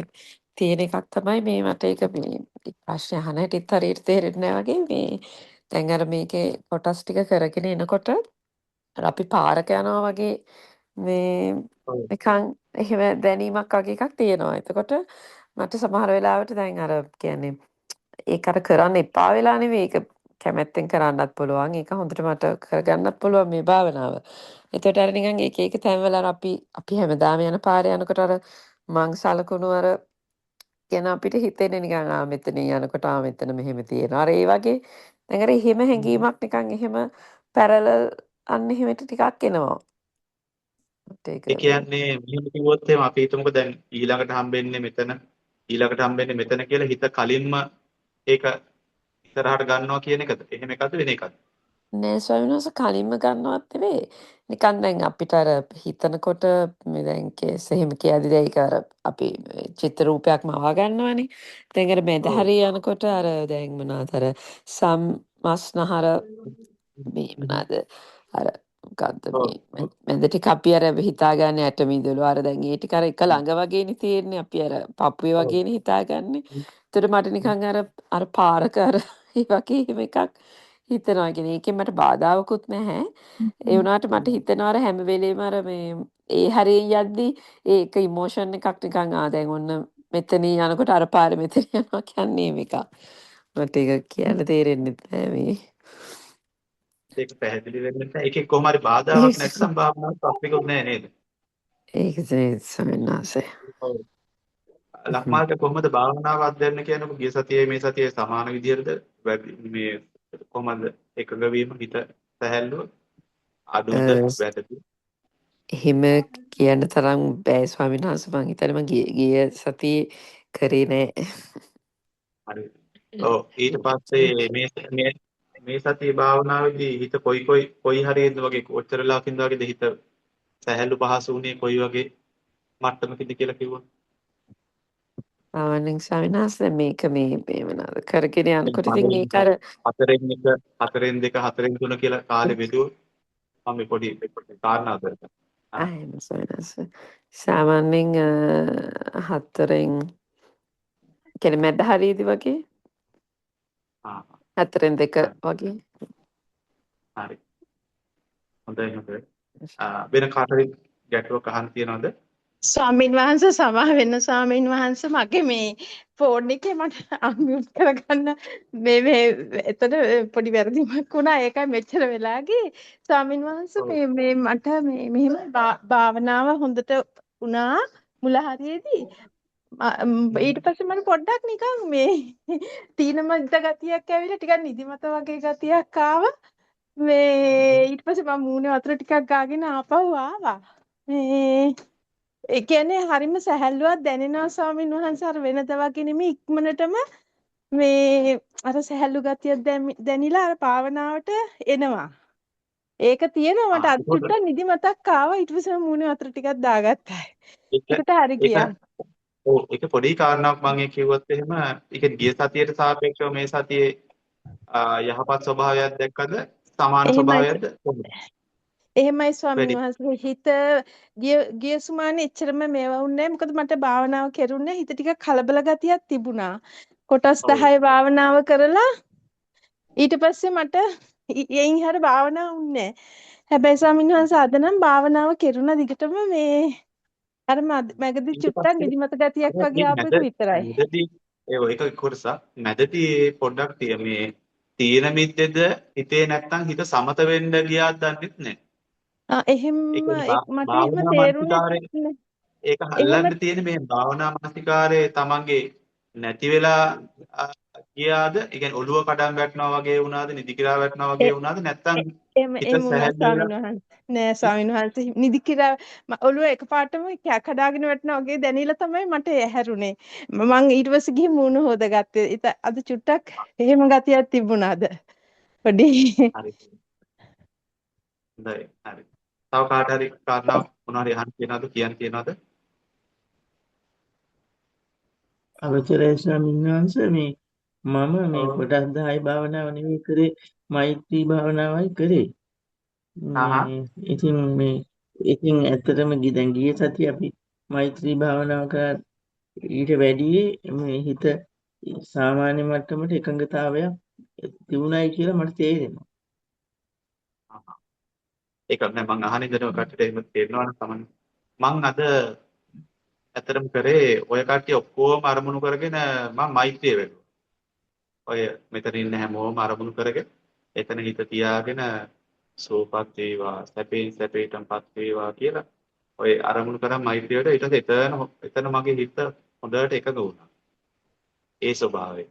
තියෙන එකක් තමයි මේ මට ඒක මේ ප්‍රශ්න අහන හැටිත් හරියට තේරෙන්නේ නැහැ වගේ මේ දැන් අර මේකේ කොටස් ටික කරගෙන එනකොට අර අපි පාරක යනවා වගේ මේ ඔව් නිකන් එහෙම දැනීමක් වගේ එකක් තියෙනවා. එතකොට මට සමහර වෙලාවට දැන් අර කියන්නේ ඒක අර කරන්න එපා වෙලා නෙවෙයි ඒක කැමැත්තෙන් කරන්නත් පුළුවන්. ඒක හොඳට මට කරගන්නත් පුළුවන් මේ භාවනාව. එතකොට අර නිකන් එක තැන්වල අර අපි හැමදාම යන පාරේ යනකොට අර මං සලකුණු අර කියන අපිට හිතෙන්නේ නිකන් මෙතන යනකොට මෙතන මෙහෙම තියෙනවා. අර ඒ වගේ දැන් අර එහෙම හැඟීමක් නිකන් එහෙම පැරලල් අන්න එහෙමට ටිකක් එනවා. ඒක ඒ කියන්නේ මෙහෙම කිව්වොත් එහෙම අපි හිතමුකෝ දැන් ඊළඟට හම්බෙන්නේ මෙතන කියලා හිත කලින්ම ඒක ඉස්සරහට ගන්නවා කියන එකද? එහෙම එකද වෙන එකද? නෑ ස්වාමීන් වහන්සේ කලින්ම ගන්නවත් නෙවෙයි. නිකන් දැන් අපිට අර හිතනකොට මේ දැන් කේස් එහෙම කියද්දි දැන් ඒක අර අපි චිත්‍ර රූපයක් මවා ගන්නවනේ. දැන් අර මැද ඔව් හරිය යනකොට අර දැන් මොනවාද අර සම්මස්නහර මේ මොනවාද අර මොකද්ද ඔව් මේ මැද ටික අපි අර හිතාගන්නේ ඇට මිදුළු අර දැන් ඒ ටික අර එක ළඟ වගේනේ තියෙන්නේ අපි අර පපුවේ ඔව් වගේනේ හිතාගන්නේ. ඒතර මට නිකන් අර පාරක අර ඒ වගේ එහෙම එකක් හිතනවා කියන්නේ ඒකෙන් මට බාධාවකුත් නැහැ. ඒ වුණාට මට හිතෙනවා අර හැම වෙලේම අර මේ ඒ හරියෙන් යද්දි ඒක ඉමෝෂන් එකක් නිකන් දැන් ඔන්න මෙතනින් යනකොට අර පාරේ මෙතන යනවා කියන්නේ මේක. මට ඒක කියන්න තේරෙන්නේ නැහැ මේ. ඒක පැහැදිලි වෙන්නේ නැහැ. ඒකේ කොහොම හරි බාධාවක් නැත්නම් භාවනාවක් අපිකුත් නෑ නේද? ඒක තමයි සමනාසේ. ඔව්. ලක්මාල්ට කොහොමද භාවනාව අධ්‍යයනය කියනකොට ගිය සතියේ මේ සතියේ සමාන විදියටද මේ කොහොමද එකඟ වීම හිත සැහැල්ලුව අඩුද වැඩද? එහෙම කියන්න තරම් බෑ ස්වාමීන් වහන්සේ මං හිතන්නේ මං ගිය සතියේ කරේ නෑ. හරි. ඔව් ඊට පස්සේ මේ සතියේ භාවනාවේදී හිත කොයි හරියෙන්ද වගේ කොච්චර වෙලාවකින්ද වගේද හිත සැහැල්ලු පහසු වුණේ කොයි වගේ මට්ටමකින්ද කියලා කිව්වොත්? ආවනින් ස්වාමීන් වහන්සේ මේක මේ මොනවාද කරගෙන යනකොට ඉතින් ඒක අර 4න් 2 4න් 3 කියලා කාලෙ බෙදුවොත් මම මේ පොඩි කාරණාවක් කරනවා. එහෙම ස්වාමීන් වහන්සේ සාමාන්‍යයෙන් 4න් කියන්නේ මැද හරියේදී වගේ ආ 4න් 2 වගේ. හරි. හොඳයි. වෙන කාටරි ගැටලුවක් අහන්න තියනවද? ස්වාමීන් වහන්සේ සමා වෙන්න ස්වාමීන් වහන්සේ මගේ මේ ෆෝන් එකේ මට අන්මියුට් කරගන්න මේ එතන පොඩි වැරදීමක් වුණා ඒකයි මෙච්චර වෙලා ගියේ ස්වාමීන් වහන්සේ ඔව්. මේ මට මේ මෙහෙම භාවනාව හොඳට වුණා මුල හරියේදී ඊට පස්සේ මට පොඩ්ඩක් නිකන් මේ තීන මද්ද ගතියක් ඇවිල්ලා ටිකක් නිදිමත වගේ ගතියක් ආවා. මේ ඊට පස්සේ මම මූණේ වතුර ටිකක් ගාගෙන ආපහු ආවා. මේ ඒ කියන්නේ හරිම සැහැල්ලුවක් දැනෙනවා ස්වාමීන් වහන්සේ අර වෙනද වගේ නෙමෙයි ඉක්මනටම මේ අර සැහැල්ලු ගතියක් දැනිලා අර භාවනාවට එනවා. ඒක තියෙනවා මට අද ඒකෝට චුට්ටක් නිදිමතක් ආවා ඊට පස්සේ මම මූණේ වතුර ටිකක් දාගත්තා. ඒක ඒකට හරි ඒක ගියා. ඔව් ඒක පොඩි කාරණාවක් මම ඒ කිව්වොත් එහෙම ඒක ගිය සතියට සාපේක්ෂව මේ සතියේ යහපත් ස්වභාවයක් දැක්කද සමාන එහෙමයි ස්වභාවයක්ද කොහොමද එහෙමයි ස්වාමීන් වැඩි වහන්සේ හිත ගිය සුමානේ එච්චරම මේවා වුණේ මොකද මට භාවනාව කෙරුණේ හිත ටික කලබල ගතියක් තිබුණා. කොටස් ඔව් 10 භාවනාව කරලා ඊට පස්සේ මට එයින් හැර භාවනාව වුණේ නැහැ. හැබැයි ස්වාමීන් වහන්සේ අද නම් භාවනාව කෙරුණා දිගටම මේ අර මැදදී ඊට චුට්ටක් පස්සේ නිදිමත ගතියක් අර වගේ මේ ආපු එක විතරයි. මැදදී ඒක කොටසක් මැදදී පොඩ්ඩක් මේ තීන මිද්දේද හිතේ නැත්තම් හිත සමත වෙන්න ගියාද දන්නෙත් නැහැ. එහෙම ඒ කියන්නේ මට එහෙම භාවනා තේරුණේ මානසිකාරේ නැහැ. ඒක එහෙම අල්ලන්න තියෙන මේ භාවනා මානසිකාරයේ තමන්ගේ නැති වෙලා ගියාද? ඒ කියන්නේ ඔළුව කඩන් වැටෙනවා වගේ වුණාද? නිදි කිරා වැටෙනවා වගේ වුණාද? නැත්තම් හිත එහෙම වුණා සැහැල්ලු වෙලා ස්වාමීන් වහන්සේ. නෑ ස්වාමීන් වහන්සේ නිදි කිරා ඔළුව එකපාරටම කඩාගෙන වැටෙනා වගේ දැනিলা තමයි මට ඇහැරුනේ. මම ඊට පස්සේ ගිහින් මූණ හොදගත්තේ. අද චුට්ටක් එහෙම ගතියක් තිබුණාද? පොඩි හරි. හොඳයි. හරි. තව කාට හරි කාරණාවක් මොනවා හරි අහන්න තියනවද කියන්න තියනවද? අවසරයි ස්වාමීන් වහන්සේ මේ මම මේ ඔව්. කොටස් 10 භාවනාව නෙවෙයි කරේ මෛත්‍රී භාවනාවයි කරේ. හා ඉතින් ඇත්තටම දැන් ගිය සතිය අපි මෛත්‍රී භාවනාව කරා ඊට වැඩිය මේ හිත සාමාන්‍ය මට්ටමට එකඟතාවයක් තිබුණයි කියලා මට තේරෙනවා. ඒක නෑ මං අහන ඉඳන් ඔය කට්ටියට එහෙම තේරෙනවනම් තමයි. මං අද ඇත්තටම කරේ ඔය කට්ටිය ඔක්කොම අරමුණු කරගෙන මං මෛත්‍රිය වෙලුවා. ඔය මෙතන ඉන්න හැමෝම අරමුණු කරගෙන එතන හිත තියාගෙන සෝපත් වේවා සැපෙන් සැපේටමපත් වේවා කියලා ඔය අරමුණු කරන් මෛත්‍රියට ඊට පස්සේ එතන මගේ හිත හොඳට එකඟ වුණා. ඒ ස්වභාවය.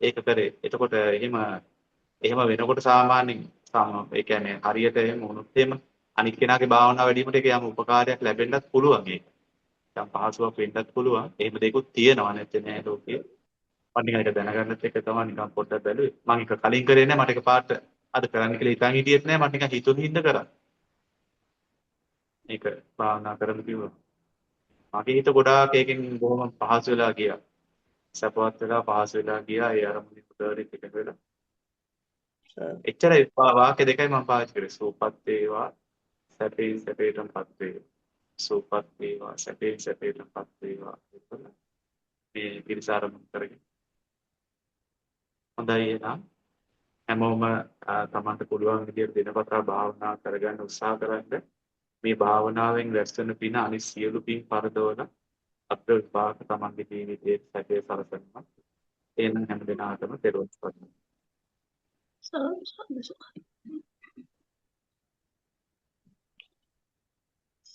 ඒක කරේ. එතකොට එහෙම වෙනකොට සාමාන්‍යයෙන් ඒ කියන්නේ හරියට එහෙම වුණොත් එහෙම අනිත් කෙනාගේ භාවනාව වැඩි වීමට ඒක යම් උපකාරයක් ලැබෙන්නත් පුළුවන් ඒක. යම් පහසුවක් වෙන්නත් පුළුවන්. එහෙම දෙයක්ත් තියෙනවා නැත්නම් නෑ ලෝකේ. මම නිකන් ඒක දැනගන්නත් එක තමයි නිකන් පොඩ්ඩක් බැලුවේ. මම ඒක කලින් කරේ නෑ මට එකපාරට අද කරන්න කියලා හිතන් හිටියෙත් නෑ මට නිකන් හිතුණු හින්දා කරා. මේක භාවනා කරන්න කිව්වා. මගේ හිත ගොඩාක් ඒකෙන් බොහොම පහසු වෙලා ගියා. සපවත් වෙලා පහසු වෙලා ගියා. ඒ අරමුණේ පුතරිත් එක වෙලා. එච්චරයි වාක්‍ය දෙකයි මම පාවිච්චි කරේ. සෝපත් වේවා සැපේ සැපේටමපත් වේවා. සෝපත් වේවා සැපේ සැපේටමපත් වේවා. මේ පිරිසාරමුණු කරගෙන. හොඳයි එහෙනම් හැමෝම තමන්ට පුළුවන් විදිහට දිනපතා භාවනා කරගන්න උත්සාහ කරන්න. මේ භාවනාවෙන් රැස්වෙන පින අනිත් සියලු පින් පරදවන අත්‍ය විපාක තමන්ගේ ජීවිතයේ සැපේ සලසනවා. එනම් හැම දිනකටම පෙරොත් කරනවා.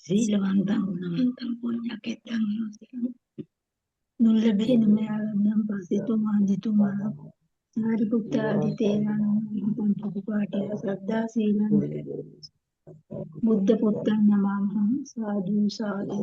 සීලවන්තං ගුණවන්තං පුඤ්ඤකෙත්තං නුල්ලබේන මෙයාලම් පසිතුමා දිතුමා සාරිපුත්ත ආදී තේරණ පටිපාටි ශ්‍රද්ධා සීලං බුද්ධ පුත්තං නමං සාදු සාදු